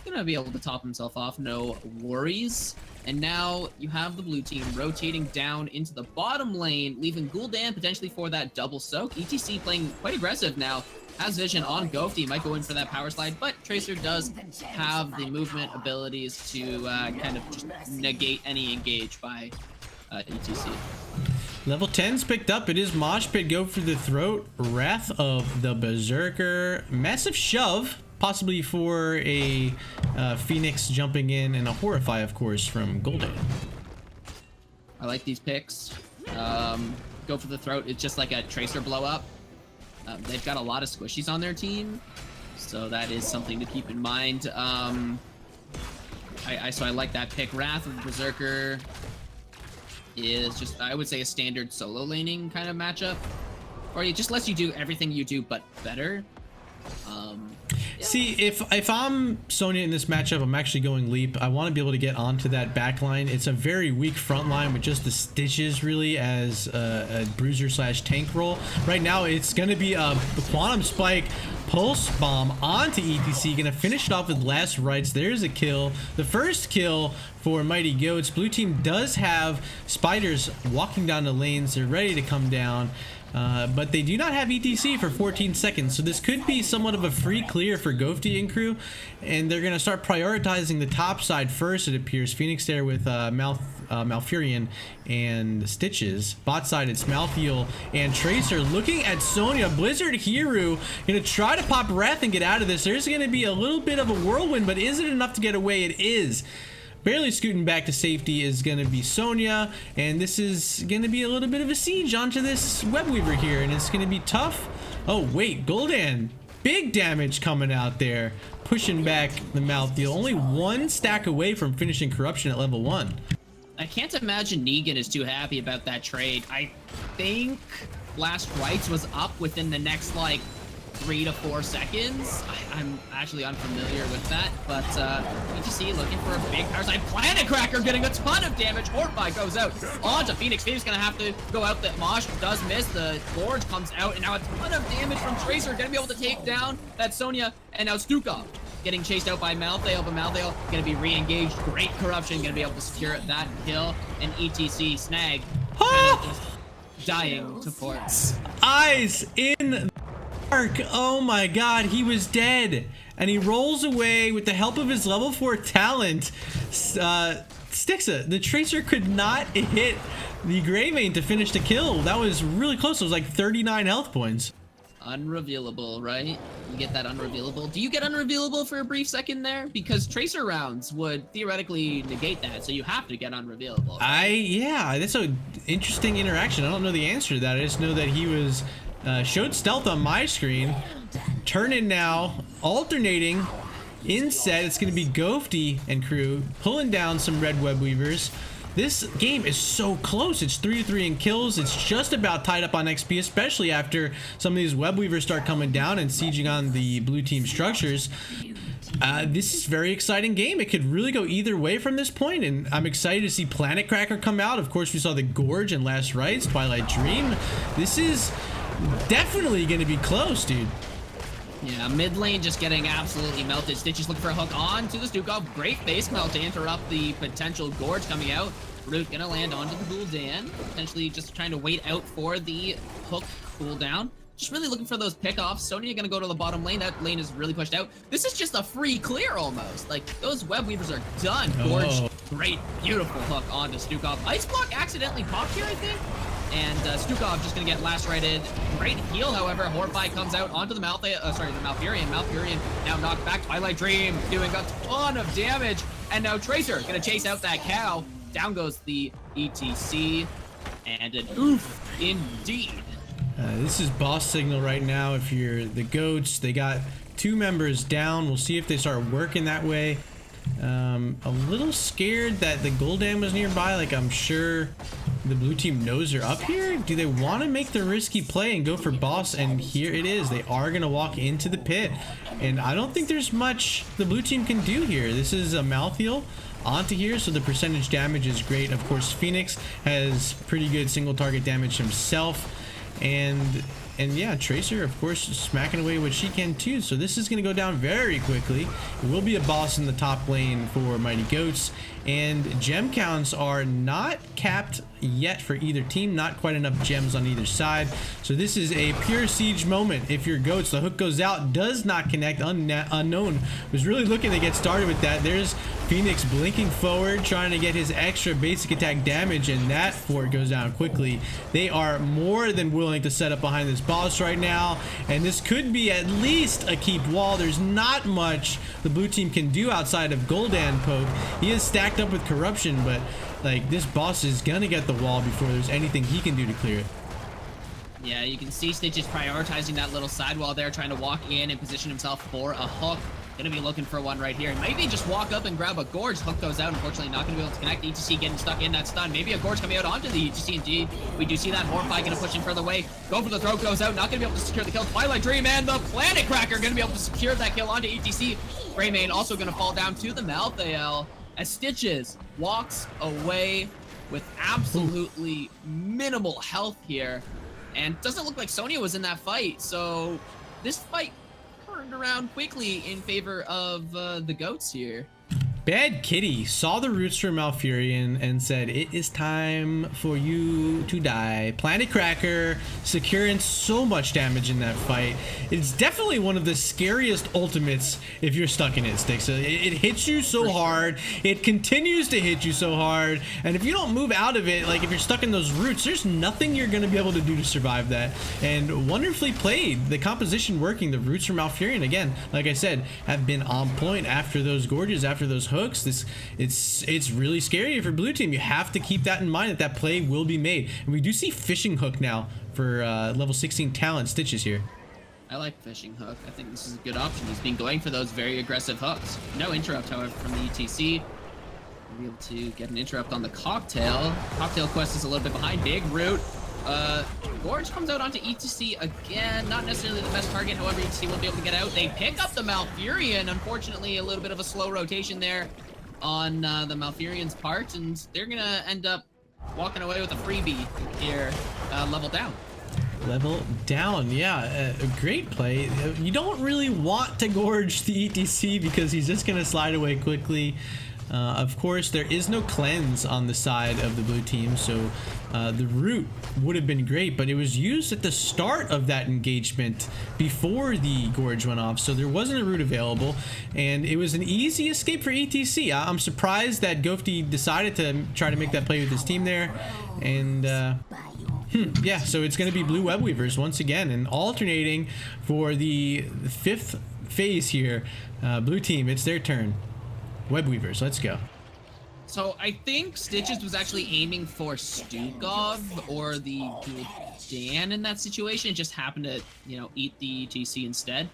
going to be able to top himself off, no worries. And now you have the blue team rotating down into the bottom lane, leaving Gul'dan potentially for that double soak. ETC playing quite aggressive now. Has vision on G.O.A.T.S. Might go in for that power slide, but Tracer does have the movement abilities to kind of just negate any engage by ETC. Level 10's picked up. It is Mosh Pit, go for the throat. Wrath of the Berserker. Massive shove, possibly for a Phoenix jumping in, and a Horrify, of course, from Gul'dan. I like these picks. Go for the throat. It's just like a Tracer blow up. They've got a lot of squishies on their team, so that is something to keep in mind. So I like that pick. Wrath of the Berserker is just, I would say, a standard solo laning kind of matchup, or it just lets you do everything you do but better. See, if I'm Sonya in this matchup, I'm actually going Leap. I want to be able to get onto that back line. It's a very weak front line with just the Stitches really as a bruiser slash tank role. Right now, it's going to be a Quantum Spike Pulse Bomb onto ETC. Going to finish it off with last rites. There's a kill. The first kill for Mighty Goats. Blue team does have spiders walking down the lanes. They're ready to come down. But they do not have ETC for 14 seconds, so this could be somewhat of a free clear for G.O.A.T.S and crew, and they're going to start prioritizing the top side first, it appears. Phoenix there with Malfurion and Stitches. Bot side, it's Malthiel and Tracer looking at Sonya. Blizzard Hero going to try to pop Wrath and get out of this. There's going to be a little bit of a whirlwind, but is it enough to get away? It is. Barely scooting back to safety is going to be Sonya, and this is going to be a little bit of a siege onto this Webweaver here, and it's going to be tough. Oh, wait, Gul'dan. Big damage coming out there, pushing back the Malthiel. Only one stack away from finishing Corruption at level 1. I can't imagine Negan is too happy about that trade. I think Last Rites was up within the next, like, 3 to 4 seconds. I'm actually unfamiliar with that, but ETC looking for a big power side. Planet Cracker getting a ton of damage. Horfly goes out onto Phoenix. Phoenix gonna have to go out. The Mosh does miss. The Gorge comes out, and now a ton of damage from Tracer. Gonna be able to take down that Sonya, and now Styxa getting chased out by Malthael, but Malthael gonna be re-engaged. Great Corruption, gonna be able to secure that kill, and ETC snag kind of just dying to ports. Eyes in dark. Oh my god, he was dead, and he rolls away with the help of his level 4 talent. Styxa, the Tracer could not hit the Greymane to finish the kill. That was really close. It was like 39 health points. Unrevealable, right? You get that unrevealable. Do you get unrevealable for a brief second there? Because Tracer rounds would theoretically negate that, so you have to get unrevealable. Right? Yeah, that's an interesting interaction. I don't know the answer to that. I just know that he was showed stealth on my screen. Turn in now, alternating in set. It's going to be G.O.A.T and crew pulling down some red web weavers. This game is so close. It's 3-3 in kills. It's just about tied up on XP, especially after some of these web weavers start coming down and sieging on the blue team structures. This is a very exciting game. It could really go either way from this point, and I'm excited to see Planet Cracker come out. Of course, we saw the Gorge and Last Rites, Twilight Dream. This is definitely going to be close, dude. Yeah, mid lane just getting absolutely melted. Stitches looking for a hook on to the Styxa. Great face melt to interrupt the potential Gorge coming out. Root gonna land onto the Gul'dan. Potentially just trying to wait out for the hook cooldown. Just really looking for those pickoffs. Sonya gonna go to the bottom lane. That lane is really pushed out. This is just a free clear almost. Like, those web weavers are done. Gorge, great, beautiful hook onto Styxa. Ice block accidentally popped here, I think. And Styxa just gonna get last righted. Great heal, however. Horfly comes out onto the Malfurion. Malfurion now knocked back. Twilight Dream doing a ton of damage. And now Tracer gonna chase out that cow. Down goes the ETC. And an oof indeed. This is boss signal right now. If you're the Goats, they got 2 members down. We'll see if they start working that way. A little scared that the Gul'dan was nearby. Like, I'm sure the blue team knows they're up here. Do they want to make the risky play and go for boss? And here it is. They are going to walk into the pit. And I don't think there's much the blue team can do here. This is a Malthiel onto here, so the percentage damage is great. Of course, Phoenix has pretty good single target damage himself. And yeah, Tracer, of course, smacking away what she can too. So this is going to go down very quickly. It will be a boss in the top lane for Mighty Goats. And gem counts are not capped yet for either team. Not quite enough gems on either side. So this is a pure siege moment. If you're Goats, the hook goes out, does not connect. Unknown was really looking to get started with that. There's Phoenix blinking forward, trying to get his extra basic attack damage, and that fort goes down quickly. They are more than willing to set up behind this boss right now, and this could be at least a keep wall. There's not much the blue team can do outside of Gul'dan poke. He is stacked up with corruption, but like, this boss is gonna get the wall before there's anything he can do to clear it. Yeah, you can see Stitch is prioritizing that little sidewall there, trying to walk in and position himself for a hook. Gonna be looking for one right here. Maybe just walk up and grab a Gorge. Hook goes out. Unfortunately, not gonna be able to connect. ETC getting stuck in that stun. Maybe a Gorge coming out onto the ETC. Indeed, we do see that. Horrify gonna push in further away. Go for the throat, goes out. Not gonna be able to secure the kill. Twilight Dream and the Planet Cracker gonna be able to secure that kill onto ETC. Greymane also gonna fall down to the Malthael as Stitches walks away with absolutely minimal health here. And doesn't look like Sonya was in that fight. So this fight turned around quickly in favor of the G.O.A.T.S here. Bad Kitty saw the roots from Malfurion and said, "It is time for you to die." Planet Cracker securing so much damage in that fight. It's definitely one of the scariest ultimates if you're stuck in it, Styxa. It hits you so hard. It continues to hit you so hard. And if you don't move out of it, like if you're stuck in those roots, there's nothing you're going to be able to do to survive that. And wonderfully played. The composition working. The roots from Malfurion, again, like I said, have been on point after those gorges, after those hooks. It's really scary for blue team. You have to keep that in mind, that play will be made. And we do see fishing hook now for level 16 talent Stitches here. I like fishing hook. I think this is a good option. He's been going for those very aggressive hooks. No interrupt, however, from the ETC. We'll be able to get an interrupt on the Cocktail. Cocktail Quest is a little bit behind. Big root. Gorge comes out onto ETC again. Not necessarily the best target, however, ETC will be able to get out. They pick up the Malfurion. Unfortunately, a little bit of a slow rotation there on the Malfurion's part, and they're gonna end up walking away with a freebie here, level down. Level down, yeah, a great play. You don't really want to gorge the ETC because he's just gonna slide away quickly. Of course, there is no cleanse on the side of the blue team, so the root would have been great, but it was used at the start of that engagement before the gorge went off, so there wasn't a root available, and it was an easy escape for ETC. I'm surprised that G.O.A.T decided to try to make that play with his team there, and yeah, so it's going to be blue web weavers once again, and alternating for the 5th phase here. Blue team, it's their turn. Web weavers, let's go. So I think Stitches was actually aiming for Stukov or the Dan in that situation. It just happened to, you know, eat the ETC instead,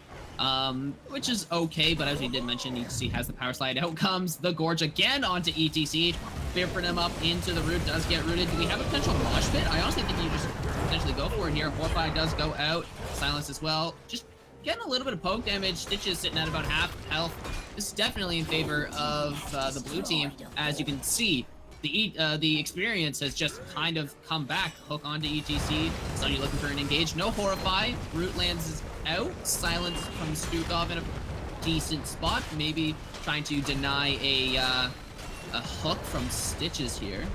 which is okay. But as we did mention, ETC has the power slide. Out comes the Gorge again onto ETC. Fearful him up into the root, does get rooted. Do we have a potential mosh pit? I honestly think you just potentially go for it here. Horrify does go out. Silence as well. Just getting a little bit of poke damage. Stitches sitting at about half health. This is definitely in favor of the blue team. As you can see, the experience has just kind of come back. Hook onto ETC. Sonya looking for an engage. No Horrify. Root lands out. Silence from Stukov in a decent spot. Maybe trying to deny a hook from Stitches here.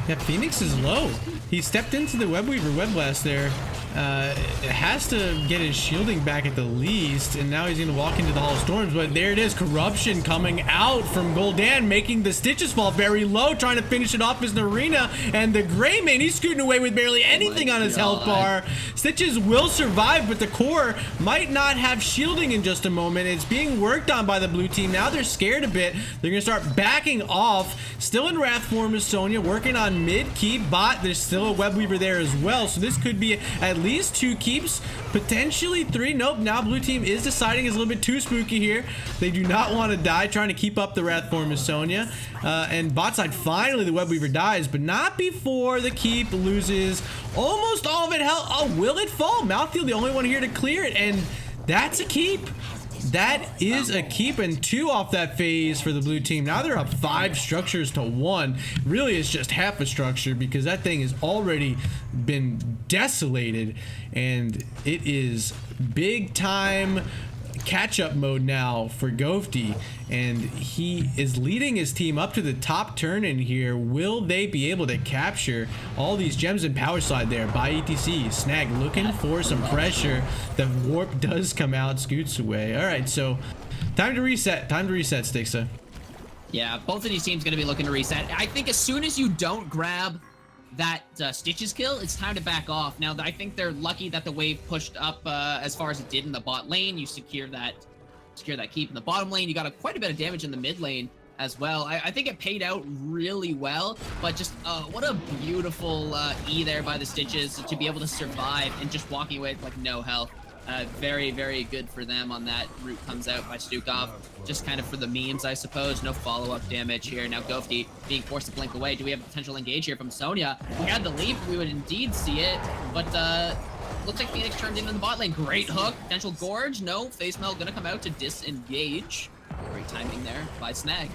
Yeah, Phoenix is low. He stepped into the Webweaver Web Blast there. Has to get his shielding back at the least, and now he's going to walk into the Hall of Storms, but there it is. Corruption coming out from Gul'dan, making the Stitches fall very low, trying to finish it off as an arena, and the Greymane, he's scooting away with barely anything on his health bar. Stitches will survive, but the core might not have shielding in just a moment. It's being worked on by the blue team. Now they're scared a bit. They're going to start backing off. Still in Wrath form is Sonya, working on mid keep bot. There's still a Webweaver there as well, so this could be at least 2 keeps, potentially 3. Nope, now blue team is deciding it's a little bit too spooky here. They do not want to die, trying to keep up the Wrath form is Sonya. And bot side, finally the Webweaver dies, but not before the keep loses almost all of it. Oh, will it fall? Mouthfeel the only one here to clear it, and that's a keep. That is a keep, and 2 off that phase for the blue team. Now they're up 5 structures to 1. Really, it's just half a structure because that thing has already been desolated, and it is big time catch-up mode now for G.O.A.T, and he is leading his team up to the top turn in here. Will they be able to capture all these gems and power slide there by ETC? Snag looking for some pressure. The warp does come out, scoots away. All right, so time to reset. Time to reset, Styxa. Yeah, both of these teams going to be looking to reset. I think as soon as you don't grab that Stitches kill, it's time to back off. Now, I think they're lucky that the wave pushed up as far as it did in the bot lane. You secure that keep in the bottom lane. You got quite a bit of damage in the mid lane as well. I think it paid out really well, but just what a beautiful E there by the Stitches to be able to survive and just walking away with like no health. Very, very good for them on that. Root comes out by Stukov. Just kind of for the memes, I suppose. No follow-up damage here. Now G.O.A.T. being forced to blink away. Do we have a potential engage here from Sonya? If we had the leap, we would indeed see it. But looks like Phoenix turned into the bot lane. Great hook. Potential Gorge. No. Face Melt gonna come out to disengage. Great timing there by Snag.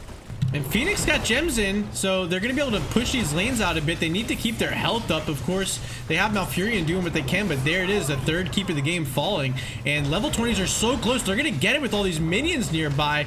And Phoenix got gems in, so they're going to be able to push these lanes out a bit. They need to keep their health up. Of course, they have Malfurion doing what they can, but there it is, the third keep of the game falling. And level 20s are so close. They're going to get it with all these minions nearby.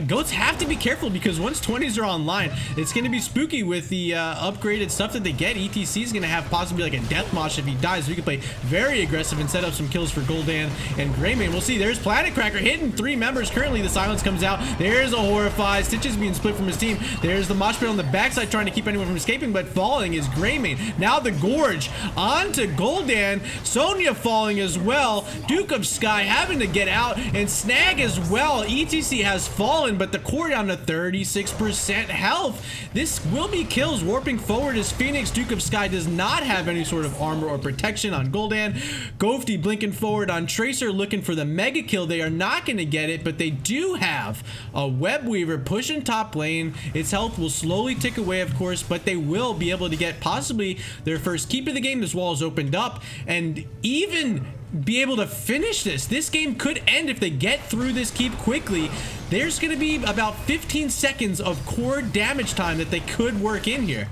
Goats have to be careful because once 20s are online, it's going to be spooky with the upgraded stuff that they get. ETC is going to have possibly like a death mosh if he dies. We can play very aggressive and set up some kills for Gul'dan and Greymane. We'll see. There's Planet Cracker hitting 3 members. Currently, the silence comes out. There's a Horrify. Stitches being split from his team. There's the mosh pit on the backside trying to keep anyone from escaping, but falling is Greymane. Now the Gorge onto Gul'dan. Sonya falling as well. Duke of Sky having to get out, and Snag as well. ETC has fallen, but the core down to 36% health. This will be kills. Warping forward as Phoenix. Duke of Sky does not have any sort of armor or protection on Gul'dan. G.O.A.T. blinking forward on Tracer, looking for the mega kill. They are not going to get it, but they do have a Web Weaver pushing top lane. Its health will slowly tick away, of course, but they will be able to get possibly their first keep of the game. This wall is opened up, and even be able to finish this. This game could end if they get through this keep quickly. There's going to be about 15 seconds of core damage time that they could work in here.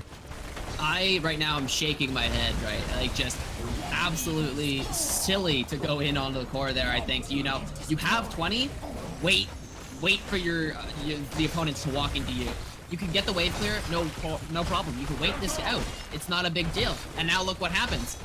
Right now I'm shaking my head, right? Like, just absolutely silly to go in onto the core there. I think, you know, you have 20, wait for the opponents to walk into you. You can get the wave clear, no problem. You can wait this out. It's not a big deal. And now look what happens.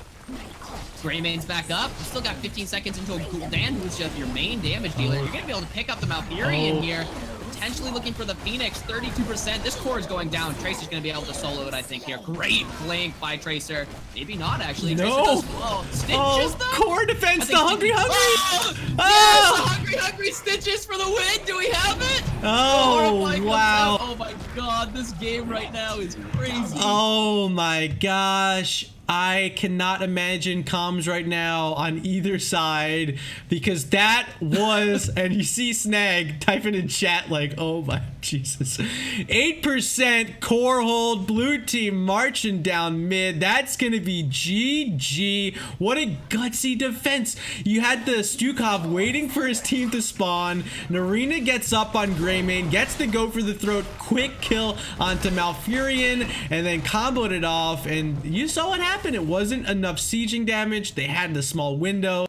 Greymane's back up. You still got 15 seconds into a Gul'dan, who's just your main damage dealer. You're gonna be able to pick up the Malfurion here. Potentially looking for the Phoenix, 32%. This core is going down. Tracer's gonna be able to solo it, I think, here. Great blink by Tracer. Maybe not, actually. No. Stitches, though? Core defense, the Hungry. Yes, the Hungry Stitches for the win. Do we have it? Oh, wow. Oh my god, this game right now is crazy. Oh my gosh. I cannot imagine comms right now on either side, because that was, and you see Snag typing in chat like, oh my Jesus. 8% core hold, blue team marching down mid. That's gonna be GG. What a gutsy defense. You had the Stukov waiting for his team to spawn. Narina gets up on Greymane, gets the go for the throat, quick kill onto Malfurion, and then comboed it off, and you saw what happened. It wasn't enough sieging damage. They had the small window.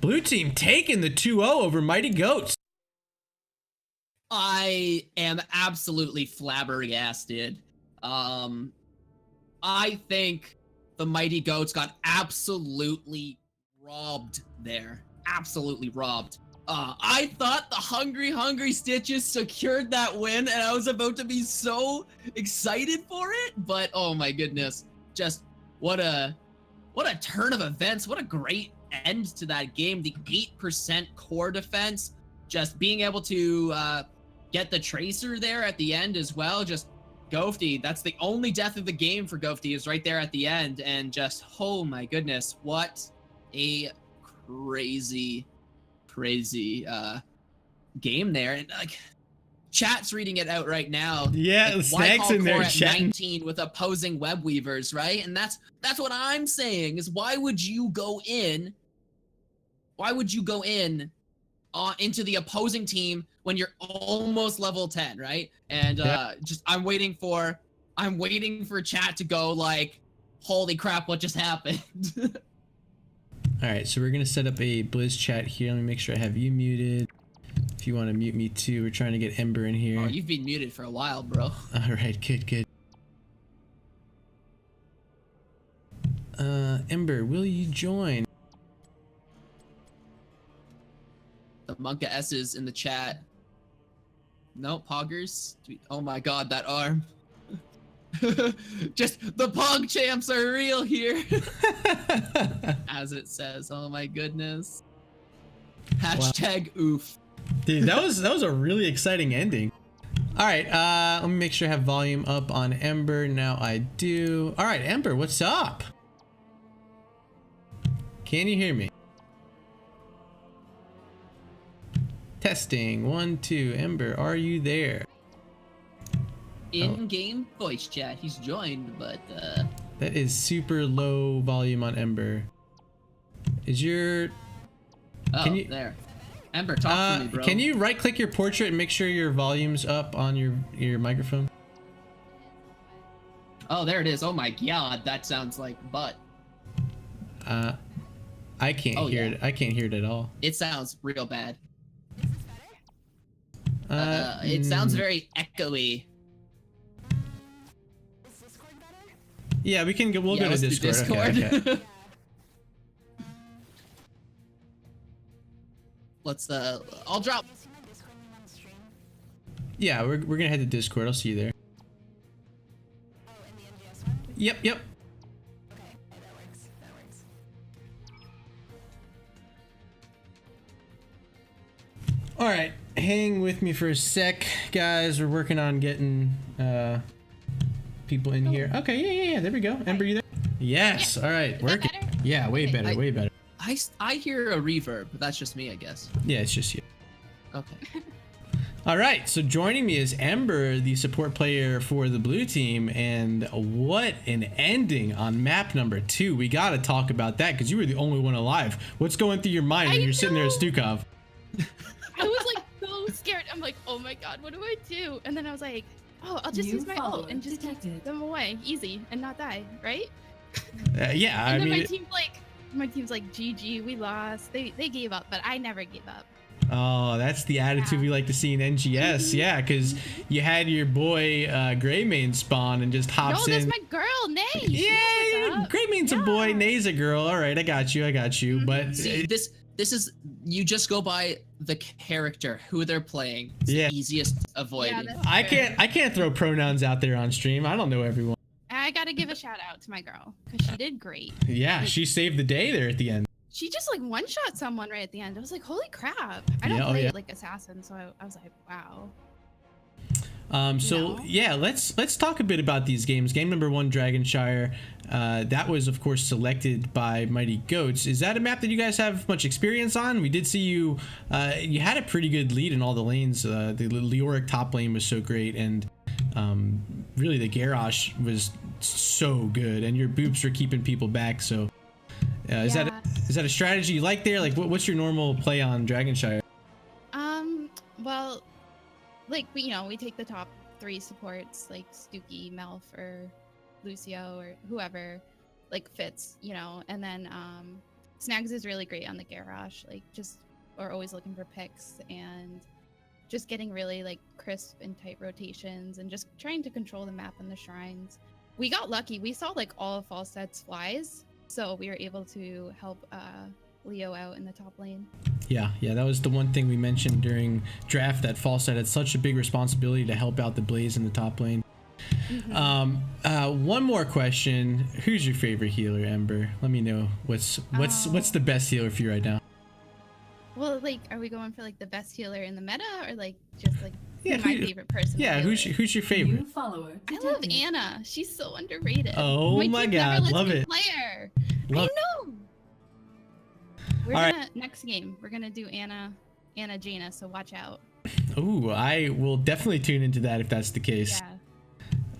Blue team taking the 2-0 over Mighty Goats. I am absolutely flabbergasted. I think the Mighty Goats got absolutely robbed there. Absolutely robbed. I thought the Hungry Stitches secured that win, and I was about to be so excited for it, but oh my goodness. Just what a turn of events. What a great end to that game. The 8% core defense, just being able to get the Tracer there at the end as well. Just G.O.A.T., that's the only death of the game for G.O.A.T. is right there at the end. And just, oh my goodness, what a crazy game there. And like, chat's reading it out right now. Yeah, like, Snag's in there chatting. 19 with opposing web weavers, right? And that's what I'm saying is, why would you go in into the opposing team when you're almost level 10, right? And just I'm waiting for chat to go like, holy crap, what just happened? All right, so we're gonna set up a Blizz chat here. Let me make sure I have you muted. If you want to mute me too, we're trying to get Ember in here. Oh, you've been muted for a while, bro. All right, good. Ember, will you join? The Monka S is in the chat. No, Poggers. Oh my god, that arm. Just the Pog champs are real here. As it says. Oh my goodness. Hashtag oof. Dude, that was a really exciting ending. All right, let me make sure I have volume up on Ember. Now I do. All right, Ember, what's up? Can you hear me? Testing. 1, 2. Ember, are you there? In-game voice chat. He's joined, but that is super low volume on Ember. Is your... Oh, can you... there. Ember, talk to me, bro. Can you right-click your portrait and make sure your volume's up on your microphone? Oh, there it is. Oh my god, that sounds like butt. I can't hear it. I can't hear it at all. It sounds real bad. It sounds very echoey. Yeah, we can go. We'll go to Discord. Discord. Okay. Let's I'll drop. Yeah, we're gonna head to Discord. I'll see you there. Yep. Okay, that works. All right, hang with me for a sec, guys. We're working on getting people in here. Okay, yeah. There we go. Ember, you there? Yes. All right, working. Yeah, way better. Way better. I hear a reverb, but that's just me, I guess. Yeah, it's just you. Okay. All right, so joining me is Ember, the support player for the blue team, and what an ending on map number 2. We got to talk about that because you were the only one alive. What's going through your mind when you're sitting there at Stukov? I was like so scared. I'm like, oh my god, what do I do? And then I was like, oh, I'll just use my ult and just take them away easy and not die, right? Yeah, and I then mean, my team's like, GG, we lost. They gave up, but I never gave up. oh, that's the attitude we like to see in NGS. Yeah, because you had your boy Greymane spawn and just hops in. No, that's my girl, Nay. Yeah, Greymane's a boy, Nay's a girl. All right, I got you. But see, this is, you just go by the character, who they're playing. It's the easiest avoiding. Yeah, I can't throw pronouns out there on stream. I don't know everyone. I gotta give a shout out to my girl because she did great. Yeah, like, she saved the day there at the end. She just like one-shot someone right at the end. I was like, holy crap. I don't play like assassin, so I was like, wow. Yeah, let's talk a bit about these games. Game number 1, Dragonshire, that was of course selected by Mighty Goats. Is that a map that you guys have much experience on? We did see you you had a pretty good lead in all the lanes. The Leoric top lane was so great, and really the Garrosh was so good, and your boops were keeping people back. So is that a strategy you like there? Like what's your normal play on Dragonshire? Well, like we take the top 3 supports like Stuki, Melf, or Lucio, or whoever like fits, and then Snags is really great on the Garrosh, like or always looking for picks and just getting really like crisp and tight rotations and just trying to control the map and the shrines. We got lucky. We saw like all of Falsette's flies, so we were able to help Leo out in the top lane. Yeah, that was the one thing we mentioned during draft, that Falsette had such a big responsibility to help out the Blaze in the top lane. One more question. Who's your favorite healer, Ember? Let me know what's the best healer for you right now. Well, like, are we going for like the best healer in the meta, or like just like my favorite person? Yeah, who's your favorite? I love Anna. She's so underrated. Oh my god, love it. Player. I know. We're gonna next game. We're gonna do Anna Jaina. So watch out. Ooh, I will definitely tune into that if that's the case.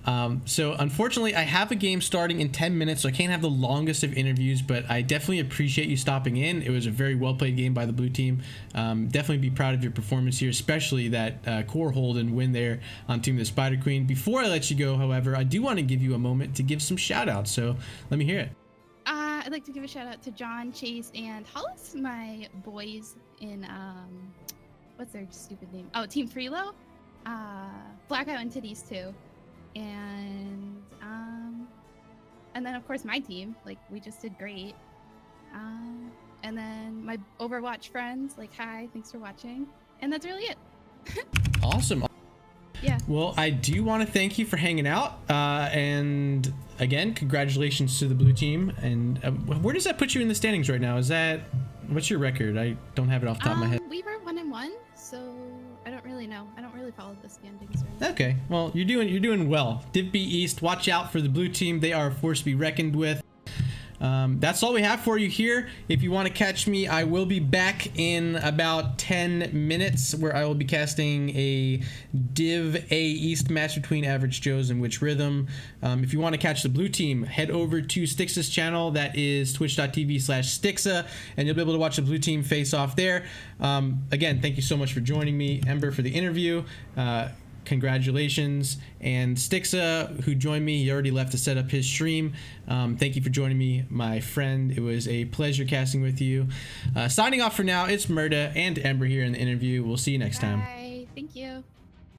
Yeah. So unfortunately, I have a game starting in 10 minutes, so I can't have the longest of interviews, but I definitely appreciate you stopping in. It was a very well played game by the blue team. Definitely be proud of your performance here, especially that core hold and win there on Team the Spider Queen. Before I let you go, however, I do want to give you a moment to give some shout outs, so let me hear it. I'd like to give a shout out to John, Chase, and Hollis, my boys in what's their stupid name? Oh, Team Freelo, Blackout and Titties too. And then of course my team, like we just did great. And then my Overwatch friends, like hi, thanks for watching. And that's really it. Awesome. Yeah. Well, I do want to thank you for hanging out. And again, congratulations to the blue team. And where does that put you in the standings right now? What's your record? I don't have it off the top of my head. We were 1-1, so I don't really know. I don't really follow the standings right now. Okay, well, you're doing well. Div B East, watch out for the blue team. They are a force to be reckoned with. That's all we have for you here. If you want to catch me, I will be back in about 10 minutes where I will be casting a Div A East match between Average Joes and Witch Rhythm. If you want to catch the blue team, head over to Styxa's channel. That is twitch.tv/Styxa, and you'll be able to watch the blue team face off there. Again, thank you so much for joining me, Ember, for the interview. Congratulations. And Styxa, who joined me, he already left to set up his stream. Thank you for joining me, my friend. It was a pleasure casting with you. Signing off for now, it's Murda and Ember here in the interview. We'll see you next time. Bye. Thank you.